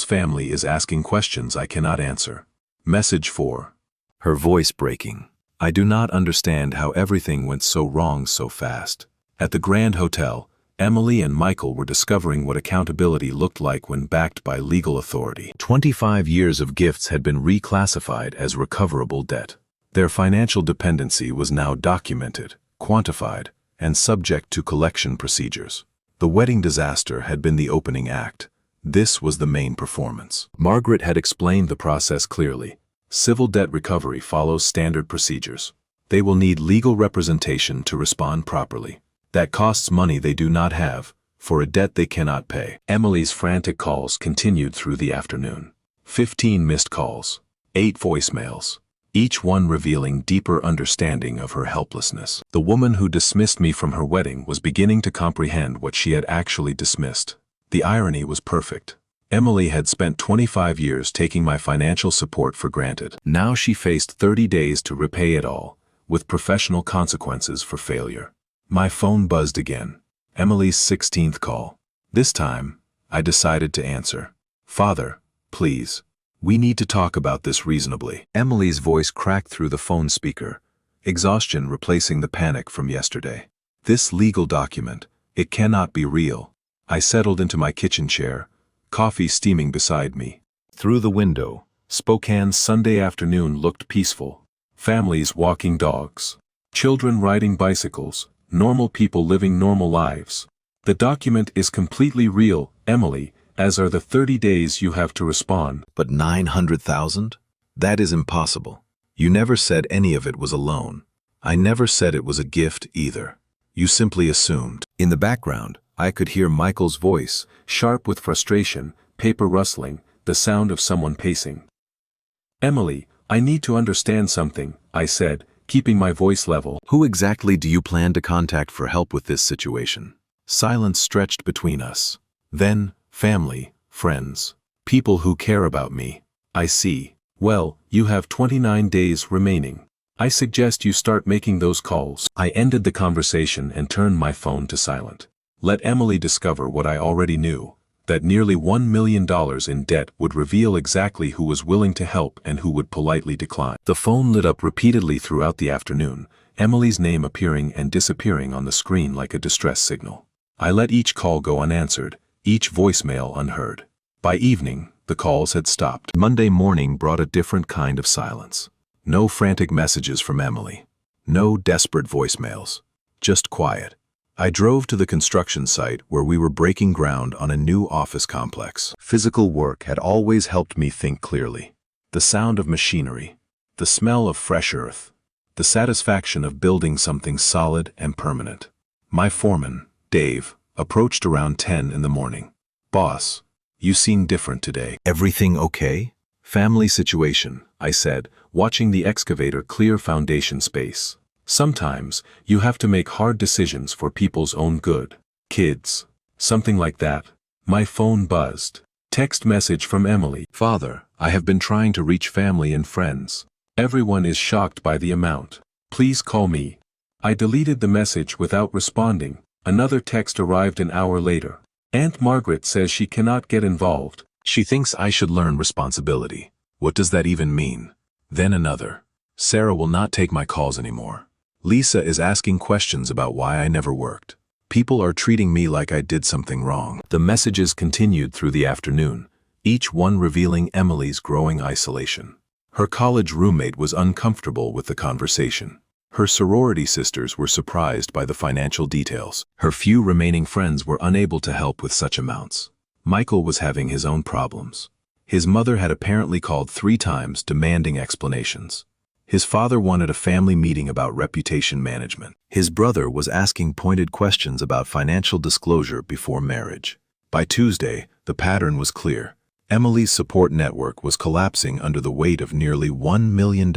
family is asking questions I cannot answer. Message 4. Her voice breaking. I do not understand how everything went so wrong so fast. At the Grand Hotel, Emily and Michael were discovering what accountability looked like when backed by legal authority. 25 years of gifts had been reclassified as recoverable debt. Their financial dependency was now documented, quantified, and subject to collection procedures. The wedding disaster had been the opening act. This was the main performance. Margaret had explained the process clearly. Civil debt recovery follows standard procedures. They will need legal representation to respond properly. That costs money they do not have, for a debt they cannot pay. Emily's frantic calls continued through the afternoon. 15 missed calls, 8 voicemails, each one revealing deeper understanding of her helplessness. The woman who dismissed me from her wedding was beginning to comprehend what she had actually dismissed. The irony was perfect. Emily had spent 25 years taking my financial support for granted. Now she faced 30 days to repay it all, with professional consequences for failure. My phone buzzed again. Emily's 16th call. This time, I decided to answer. Father, please. We need to talk about this reasonably. Emily's voice cracked through the phone speaker, exhaustion replacing the panic from yesterday. This legal document, it cannot be real. I settled into my kitchen chair, coffee steaming beside me. Through the window, Spokane's Sunday afternoon looked peaceful. Families walking dogs, children riding bicycles, normal people living normal lives. The document is completely real, Emily, as are the 30 days you have to respond. But 900,000? That is impossible. You never said any of it was a loan. I never said it was a gift either. You simply assumed. In the background, I could hear Michael's voice, sharp with frustration, paper rustling, the sound of someone pacing. Emily, I need to understand something, I said, keeping my voice level. Who exactly do you plan to contact for help with this situation? Silence stretched between us. Then, family, friends, people who care about me. I see. Well, you have 29 days remaining. I suggest you start making those calls. I ended the conversation and turned my phone to silent. Let Emily discover what I already knew, that nearly $1 million in debt would reveal exactly who was willing to help and who would politely decline. The phone lit up repeatedly throughout the afternoon, Emily's name appearing and disappearing on the screen like a distress signal. I let each call go unanswered, each voicemail unheard. By evening, the calls had stopped. Monday morning brought a different kind of silence. No frantic messages from Emily. No desperate voicemails. Just quiet. I drove to the construction site where we were breaking ground on a new office complex. Physical work had always helped me think clearly. The sound of machinery, the smell of fresh earth, the satisfaction of building something solid and permanent. My foreman, Dave, approached around 10 in the morning. "Boss, you seem different today." "Everything okay?" "Family situation," I said, watching the excavator clear foundation space. "Sometimes, you have to make hard decisions for people's own good. Kids. Something like that." My phone buzzed. Text message from Emily. "Father, I have been trying to reach family and friends. Everyone is shocked by the amount. Please call me." I deleted the message without responding. Another text arrived an hour later. "Aunt Margaret says she cannot get involved. She thinks I should learn responsibility. What does that even mean?" Then another. "Sarah will not take my calls anymore. Lisa is asking questions about why I never worked. People are treating me like I did something wrong." The messages continued through the afternoon, each one revealing Emily's growing isolation. Her college roommate was uncomfortable with the conversation. Her sorority sisters were surprised by the financial details. Her few remaining friends were unable to help with such amounts. Michael was having his own problems. His mother had apparently called 3 times demanding explanations. His father wanted a family meeting about reputation management. His brother was asking pointed questions about financial disclosure before marriage. By Tuesday, the pattern was clear. Emily's support network was collapsing under the weight of nearly $1 million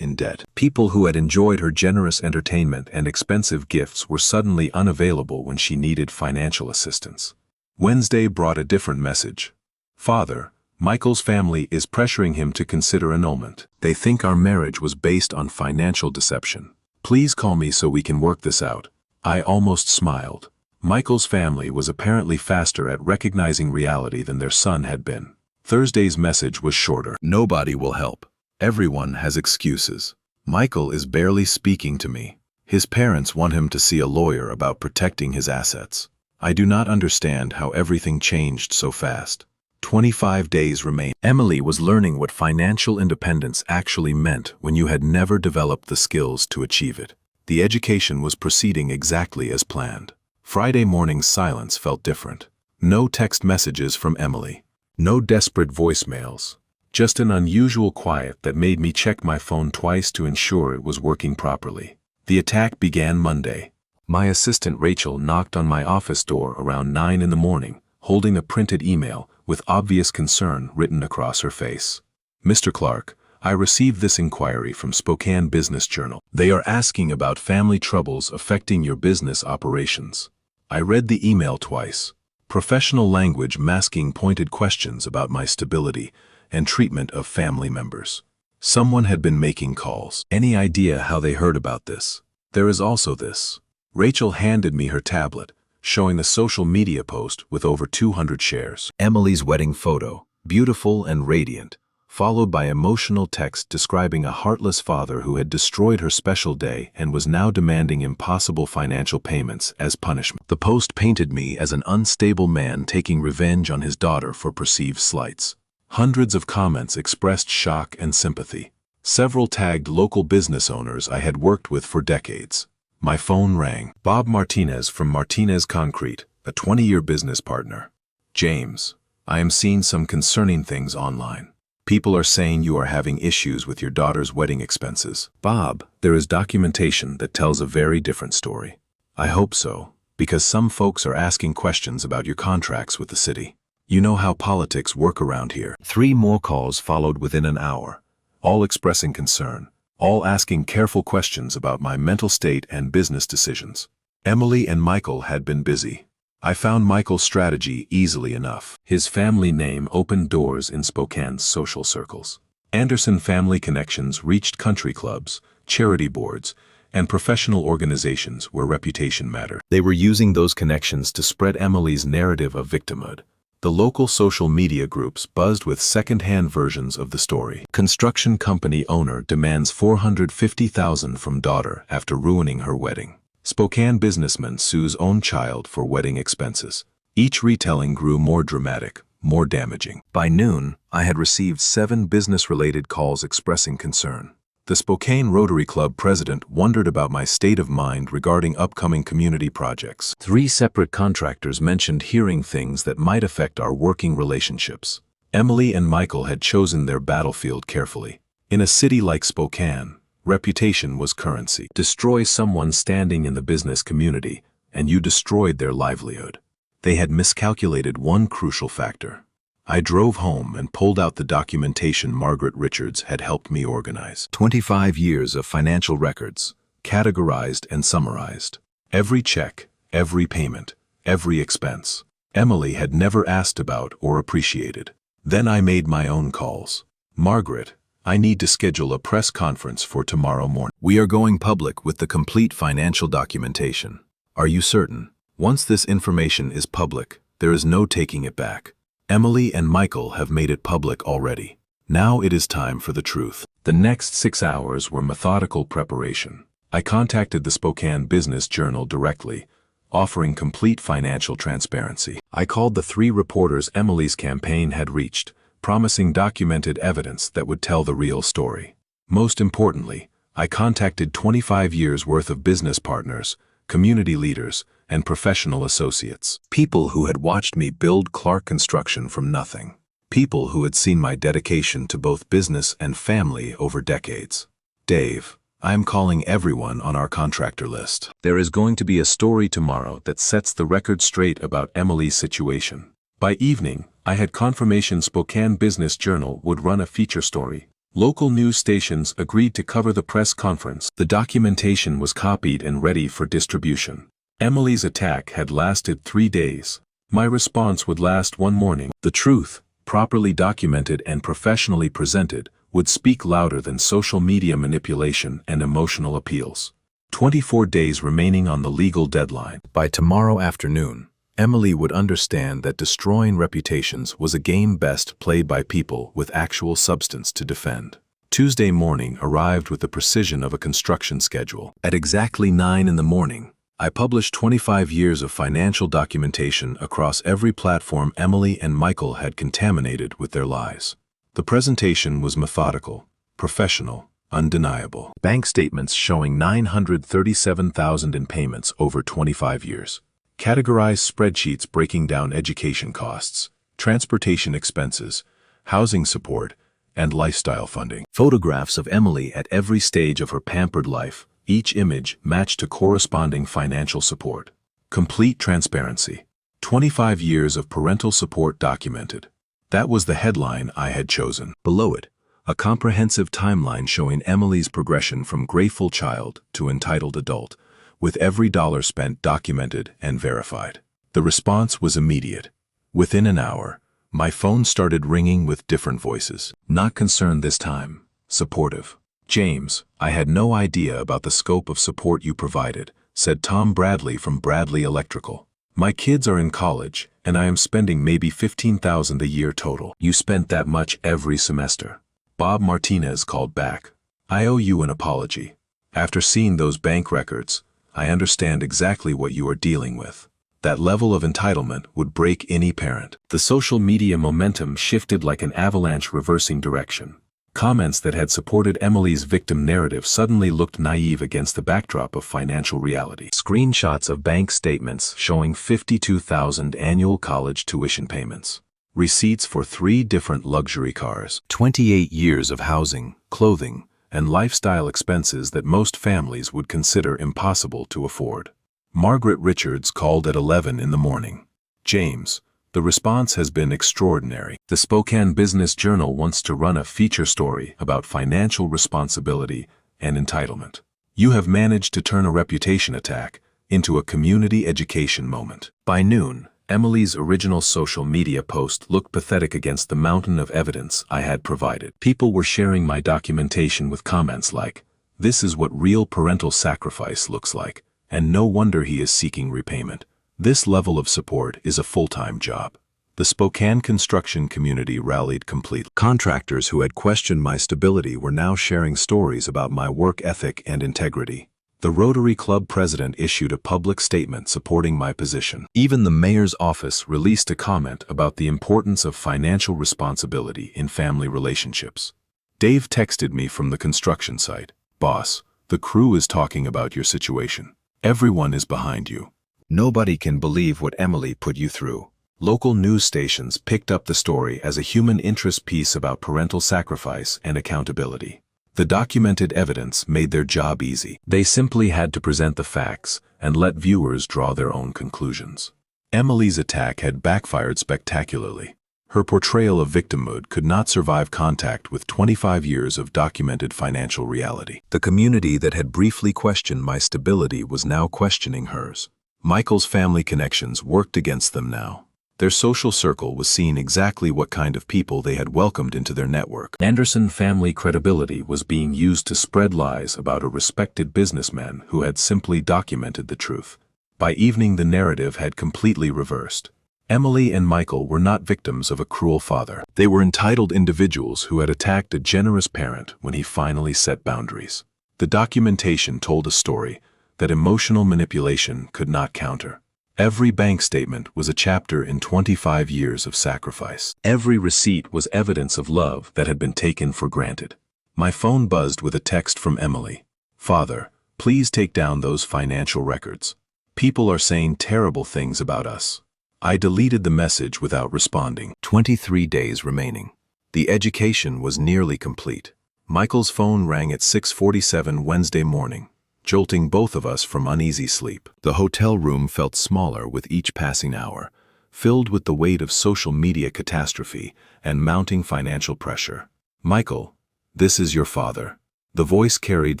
in debt. People who had enjoyed her generous entertainment and expensive gifts were suddenly unavailable when she needed financial assistance. Wednesday brought a different message. "Father, Michael's family is pressuring him to consider annulment. They think our marriage was based on financial deception. Please call me so we can work this out." I almost smiled. Michael's family was apparently faster at recognizing reality than their son had been. Thursday's message was shorter. "Nobody will help. Everyone has excuses. Michael is barely speaking to me. His parents want him to see a lawyer about protecting his assets. I do not understand how everything changed so fast. 25 days remain." Emily was learning what financial independence actually meant when you had never developed the skills to achieve it. The education was proceeding exactly as planned. Friday morning's silence felt different. No text messages from Emily. No desperate voicemails. Just an unusual quiet that made me check my phone twice to ensure it was working properly. The attack began Monday. My assistant Rachel knocked on my office door around 9 in the morning, holding a printed email with obvious concern written across her face. "Mr. Clark, I received this inquiry from Spokane Business Journal. They are asking about family troubles affecting your business operations." I read the email twice. Professional language masking pointed questions about my stability and treatment of family members. Someone had been making calls. Any idea how they heard about this? There is also this. Rachel handed me her tablet, showing a social media post with over 200 shares. Emily's wedding photo, beautiful and radiant, followed by emotional text describing a heartless father who had destroyed her special day and was now demanding impossible financial payments as punishment. The post painted me as an unstable man taking revenge on his daughter for perceived slights. Hundreds of comments expressed shock and sympathy. Several tagged local business owners I had worked with for decades. My phone rang. Bob Martinez from Martinez Concrete, a 20-year business partner. James, I am seeing some concerning things online. People are saying you are having issues with your daughter's wedding expenses. Bob, there is documentation that tells a very different story. I hope so, because some folks are asking questions about your contracts with the city. You know how politics work around here. 3 more calls followed within an hour, all expressing concern, all asking careful questions about my mental state and business decisions. Emily and Michael had been busy. I found Michael's strategy easily enough. His family name opened doors in Spokane's social circles. Anderson family connections reached country clubs, charity boards, and professional organizations where reputation mattered. They were using those connections to spread Emily's narrative of victimhood. The local social media groups buzzed with second-hand versions of the story. Construction company owner demands $450,000 from daughter after ruining her wedding. Spokane businessman sues own child for wedding expenses. Each retelling grew more dramatic, more damaging. By noon, I had received 7 business-related calls expressing concern. The Spokane Rotary Club president wondered about my state of mind regarding upcoming community projects. 3 separate contractors mentioned hearing things that might affect our working relationships. Emily and Michael had chosen their battlefield carefully. In a city like Spokane, reputation was currency. Destroy someone standing in the business community, and you destroyed their livelihood. They had miscalculated one crucial factor. I drove home and pulled out the documentation Margaret Richards had helped me organize. 25 years of financial records, categorized and summarized. Every check, every payment, every expense. Emily had never asked about or appreciated. Then I made my own calls. Margaret, I need to schedule a press conference for tomorrow morning. We are going public with the complete financial documentation. Are you certain? Once this information is public, there is no taking it back. Emily and Michael have made it public already. Now it is time for the truth. The next 6 hours were methodical preparation. I contacted the Spokane Business Journal directly, offering complete financial transparency. I called the 3 reporters Emily's campaign had reached, promising documented evidence that would tell the real story. Most importantly, I contacted 25 years' worth of business partners, community leaders, and professional associates. People who had watched me build Clark Construction from nothing. People who had seen my dedication to both business and family over decades. Dave, I am calling everyone on our contractor list. There is going to be a story tomorrow that sets the record straight about Emily's situation. By evening, I had confirmation Spokane Business Journal would run a feature story. Local news stations agreed to cover the press conference. The documentation was copied and ready for distribution. Emily's attack had lasted 3 days. My response would last one morning. The truth, properly documented and professionally presented, would speak louder than social media manipulation and emotional appeals. 24 days remaining on the legal deadline. By tomorrow afternoon, Emily would understand that destroying reputations was a game best played by people with actual substance to defend. Tuesday morning arrived with the precision of a construction schedule. At exactly 9 in the morning, I published 25 years of financial documentation across every platform Emily and Michael had contaminated with their lies. The presentation was methodical, professional, undeniable. Bank statements showing $937,000 in payments over 25 years. Categorized spreadsheets breaking down education costs, transportation expenses, housing support, and lifestyle funding. Photographs of Emily at every stage of her pampered life, each image matched to corresponding financial support. Complete transparency. 25 years of parental support documented. That was the headline I had chosen. Below it, a comprehensive timeline showing Emily's progression from grateful child to entitled adult, with every dollar spent documented and verified. The response was immediate. Within an hour, my phone started ringing with different voices. Not concerned this time, supportive. James, I had no idea about the scope of support you provided, said Tom Bradley from Bradley Electrical. My kids are in college, and I am spending maybe $15,000 a year total. You spent that much every semester. Bob Martinez called back. I owe you an apology. After seeing those bank records, I understand exactly what you are dealing with. That level of entitlement would break any parent. The social media momentum shifted like an avalanche reversing direction. Comments that had supported Emily's victim narrative suddenly looked naive against the backdrop of financial reality. Screenshots of bank statements showing $52,000 annual college tuition payments. Receipts for 3 different luxury cars. 28 years of housing, clothing, and lifestyle expenses that most families would consider impossible to afford. Margaret Richards called at 11 in the morning. James, the response has been extraordinary. The Spokane Business Journal wants to run a feature story about financial responsibility and entitlement. You have managed to turn a reputation attack into a community education moment. By noon, Emily's original social media post looked pathetic against the mountain of evidence I had provided. People were sharing my documentation with comments like, "This is what real parental sacrifice looks like, and no wonder he is seeking repayment. This level of support is a full-time job." The Spokane construction community rallied completely. Contractors who had questioned my stability were now sharing stories about my work ethic and integrity. The Rotary Club president issued a public statement supporting my position. Even the mayor's office released a comment about the importance of financial responsibility in family relationships. Dave texted me from the construction site. "Boss, the crew is talking about your situation. Everyone is behind you. Nobody can believe what Emily put you through." Local news stations picked up the story as a human interest piece about parental sacrifice and accountability. The documented evidence made their job easy. They simply had to present the facts and let viewers draw their own conclusions. Emily's attack had backfired spectacularly. Her portrayal of victimhood could not survive contact with 25 years of documented financial reality. The community that had briefly questioned my stability was now questioning hers. Michael's family connections worked against them now. Their social circle was seeing exactly what kind of people they had welcomed into their network. Anderson family credibility was being used to spread lies about a respected businessman who had simply documented the truth. By evening, the narrative had completely reversed. Emily and Michael were not victims of a cruel father. They were entitled individuals who had attacked a generous parent when he finally set boundaries. The documentation told a story that emotional manipulation could not counter. Every bank statement was a chapter in 25 years of sacrifice. Every receipt was evidence of love that had been taken for granted. My phone buzzed with a text from Emily. "Father, please take down those financial records. People are saying terrible things about us." I deleted the message without responding. 23 days remaining. The education was nearly complete. Michael's phone rang at 6:47 Wednesday morning, jolting both of us from uneasy sleep. The hotel room felt smaller with each passing hour, filled with the weight of social media catastrophe and mounting financial pressure. "Michael, this is your father." The voice carried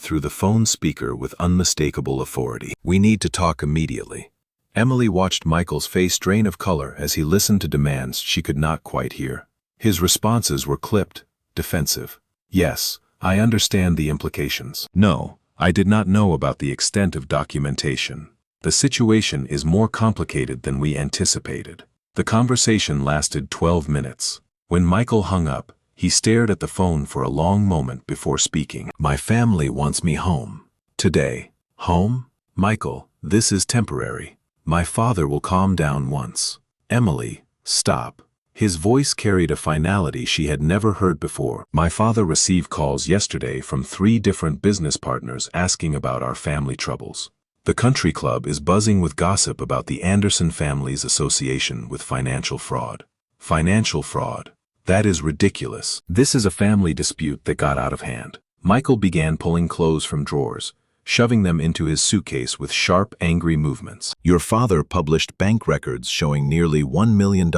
through the phone speaker with unmistakable authority. "We need to talk immediately." Emily watched Michael's face drain of color as he listened to demands she could not quite hear. His responses were clipped, defensive. "Yes, I understand the implications." "No, I did not know about the extent of documentation. The situation is more complicated than we anticipated." The conversation lasted 12 minutes. When Michael hung up, he stared at the phone for a long moment before speaking. "My family wants me home. Today." "Home? Michael, this is temporary. My father will calm down once." "Emily, stop." His voice carried a finality she had never heard before. "My father received calls yesterday from 3 different business partners asking about our family troubles. The country club is buzzing with gossip about the Anderson family's association with financial fraud." Financial fraud? That is ridiculous. This is a family dispute that got out of hand. Michael began pulling clothes from drawers, shoving them into his suitcase with sharp, angry movements. "Your father published bank records showing nearly $1 million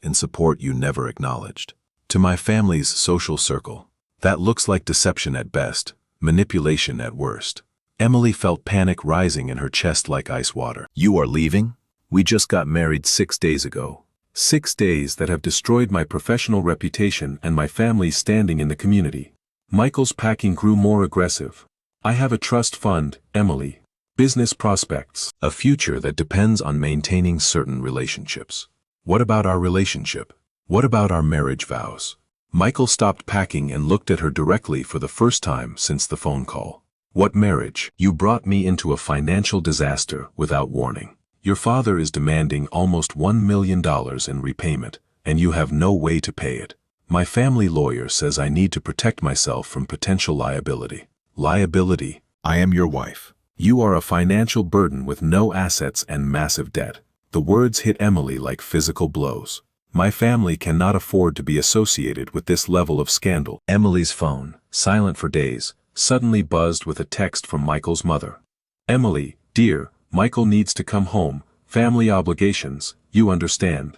in support you never acknowledged. To my family's social circle. That looks like deception at best, manipulation at worst." Emily felt panic rising in her chest like ice water. "You are leaving? We just got married 6 days ago. 6 days that have destroyed my professional reputation and my family's standing in the community." Michael's packing grew more aggressive. "I have a trust fund, Emily. Business prospects. A future that depends on maintaining certain relationships. What about our relationship? What about our marriage vows? Michael stopped packing and looked at her directly for the first time since the phone call. What marriage? You brought me into a financial disaster without warning. Your father is demanding almost $1 million in repayment, and you have no way to pay it. My family lawyer says I need to protect myself from potential liability. Liability? I am your wife. You are a financial burden with no assets and massive debt. The words hit Emily like physical blows. My family cannot afford to be associated with this level of scandal. Emily's phone, silent for days, suddenly buzzed with a text from Michael's mother. Emily, dear, Michael needs to come home, family obligations, you understand.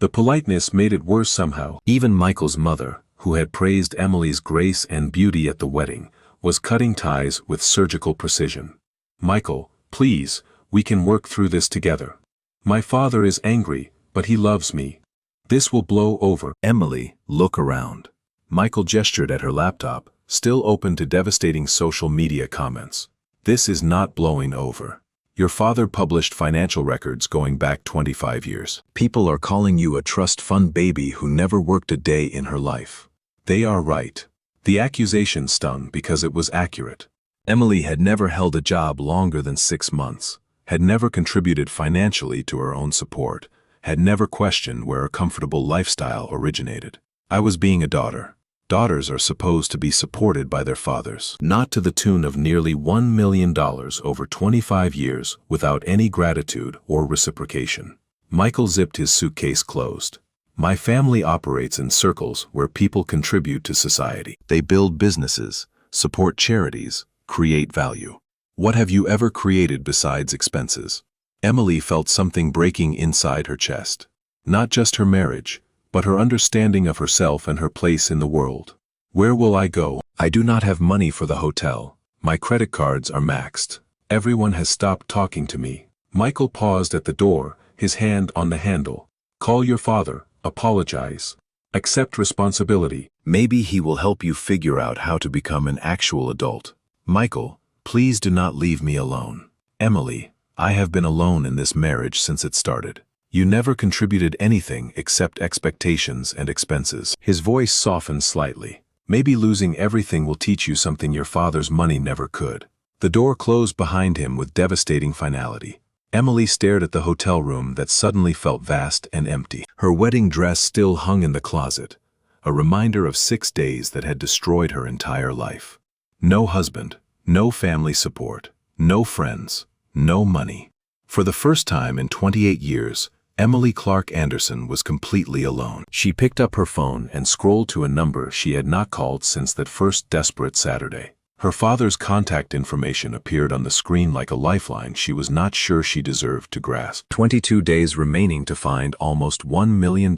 The politeness made it worse somehow. Even Michael's mother, who had praised Emily's grace and beauty at the wedding, was cutting ties with surgical precision. Michael, please, we can work through this together. My father is angry, but he loves me. This will blow over. Emily, look around. Michael gestured at her laptop, still open to devastating social media comments. This is not blowing over. Your father published financial records going back 25 years. People are calling you a trust fund baby who never worked a day in her life. They are right. The accusation stung because it was accurate. Emily had never held a job longer than 6 months, had never contributed financially to her own support, had never questioned where a comfortable lifestyle originated. I was being a daughter. Daughters are supposed to be supported by their fathers. Not to the tune of nearly $1 million over 25 years without any gratitude or reciprocation. Michael zipped his suitcase closed. My family operates in circles where people contribute to society. They build businesses, support charities, create value. What have you ever created besides expenses? Emily felt something breaking inside her chest. Not just her marriage, but her understanding of herself and her place in the world. Where will I go? I do not have money for the hotel. My credit cards are maxed. Everyone has stopped talking to me. Michael paused at the door, his hand on the handle. Call your father, apologize. Accept responsibility. Maybe he will help you figure out how to become an actual adult. Michael, please do not leave me alone. Emily, I have been alone in this marriage since it started. You never contributed anything except expectations and expenses. His voice softened slightly. Maybe losing everything will teach you something your father's money never could. The door closed behind him with devastating finality. Emily stared at the hotel room that suddenly felt vast and empty. Her wedding dress still hung in the closet, a reminder of 6 days that had destroyed her entire life. No husband, no family support, no friends, no money. For the first time in 28 years, Emily Clark Anderson was completely alone. She picked up her phone and scrolled to a number she had not called since that first desperate Saturday. Her father's contact information appeared on the screen like a lifeline she was not sure she deserved to grasp. 22 days remaining to find almost $1 million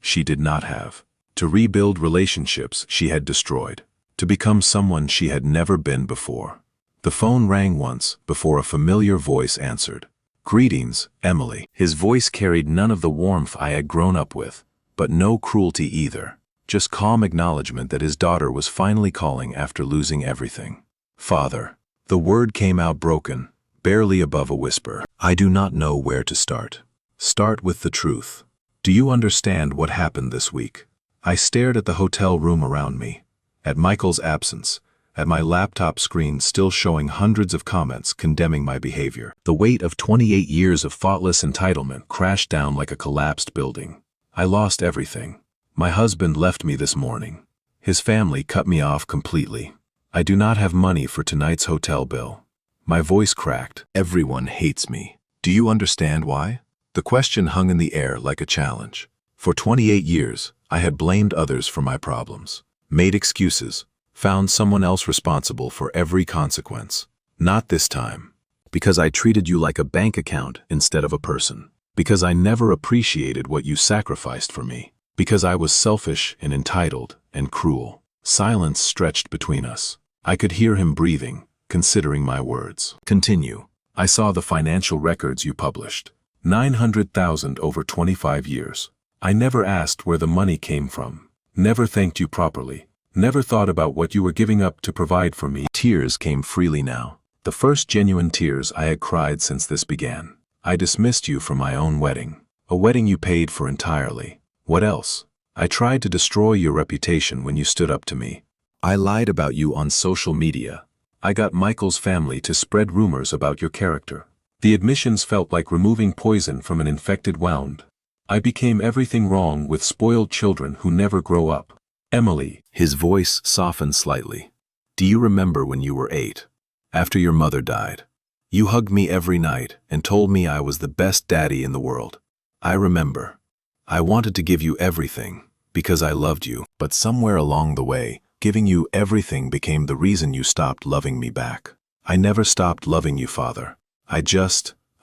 she did not have. To rebuild relationships she had destroyed. To become someone she had never been before. The phone rang once before a familiar voice answered. Greetings, Emily. His voice carried none of the warmth I had grown up with, but no cruelty either. Just calm acknowledgement that his daughter was finally calling after losing everything. Father. The word came out broken, barely above a whisper. I do not know where to start. Start with the truth. Do you understand what happened this week? I stared at the hotel room around me, at Michael's absence, at my laptop screen still showing hundreds of comments condemning my behavior. The weight of 28 years of thoughtless entitlement crashed down like a collapsed building. I lost everything. My husband left me this morning. His family cut me off completely. I do not have money for tonight's hotel bill. My voice cracked. Everyone hates me. Do you understand why? The question hung in the air like a challenge. For 28 years, I had blamed others for my problems, made excuses, found someone else responsible for every consequence. Not this time. Because I treated you like a bank account instead of a person. Because I never appreciated what you sacrificed for me. Because I was selfish and entitled and cruel. Silence stretched between us. I could hear him breathing, considering my words. Continue. I saw the financial records you published. 900,000 over 25 years. I never asked where the money came from. Never thanked you properly. Never thought about what you were giving up to provide for me. Tears came freely now. The first genuine tears I had cried since this began. I dismissed you from my own wedding. A wedding you paid for entirely. What else? I tried to destroy your reputation when you stood up to me. I lied about you on social media. I got Michael's family to spread rumors about your character. The admissions felt like removing poison from an infected wound. I became everything wrong with spoiled children who never grow up. Emily. His voice softened slightly. Do you remember when you were 8? After your mother died. You hugged me every night and told me I was the best daddy in the world. I remember. I wanted to give you everything because I loved you, but somewhere along the way, giving you everything became the reason you stopped loving me back. I never stopped loving you, Father. I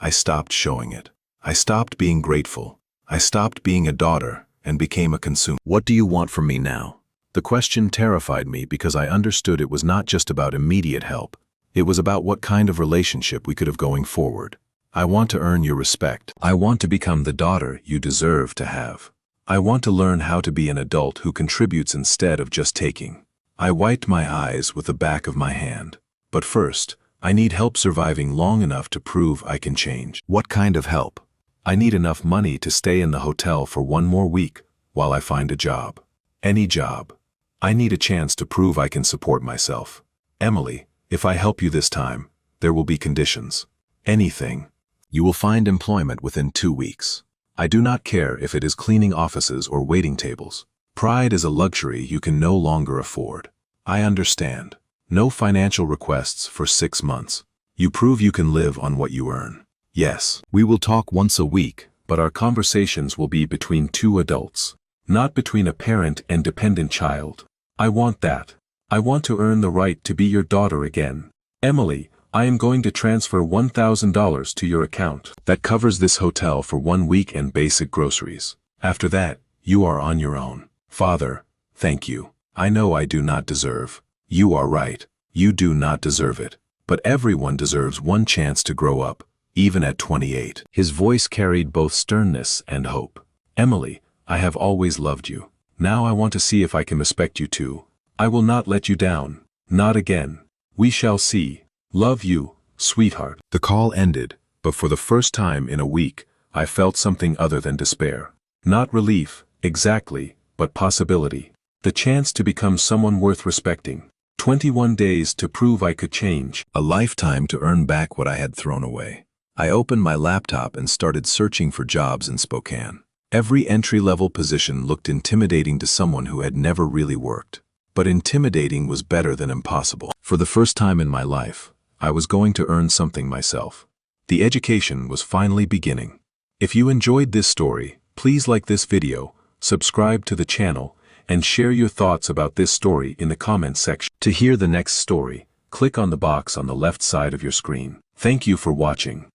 stopped showing it. I stopped being grateful. I stopped being a daughter and became a consumer. What do you want from me now? The question terrified me because I understood it was not just about immediate help. It was about what kind of relationship we could have going forward. I want to earn your respect. I want to become the daughter you deserve to have. I want to learn how to be an adult who contributes instead of just taking. I wiped my eyes with the back of my hand. But first, I need help surviving long enough to prove I can change. What kind of help? I need enough money to stay in the hotel for 1 more week while I find a job. Any job. I need a chance to prove I can support myself. Emily, if I help you this time, there will be conditions. Anything. You will find employment within 2 weeks. I do not care if it is cleaning offices or waiting tables. Pride is a luxury you can no longer afford. I understand. No financial requests for 6 months. You prove you can live on what you earn. Yes, we will talk once a week, but our conversations will be between 2 adults, not between a parent and dependent child. I want that. I want to earn the right to be your daughter again. Emily, I am going to transfer $1,000 to your account. That covers this hotel for 1 week and basic groceries. After that, you are on your own. Father, thank you. I know I do not deserve. You are right. You do not deserve it. But everyone deserves one chance to grow up, even at 28. His voice carried both sternness and hope. Emily, I have always loved you. Now I want to see if I can respect you too. I will not let you down. Not again. We shall see. Love you, sweetheart. The call ended, but for the first time in a week, I felt something other than despair. Not relief, exactly, but possibility. The chance to become someone worth respecting. 21 days to prove I could change. A lifetime to earn back what I had thrown away. I opened my laptop and started searching for jobs in Spokane. Every entry-level position looked intimidating to someone who had never really worked. But intimidating was better than impossible. For the first time in my life, I was going to earn something myself. The education was finally beginning. If you enjoyed this story, please like this video, subscribe to the channel, and share your thoughts about this story in the comments section. To hear the next story, click on the box on the left side of your screen. Thank you for watching.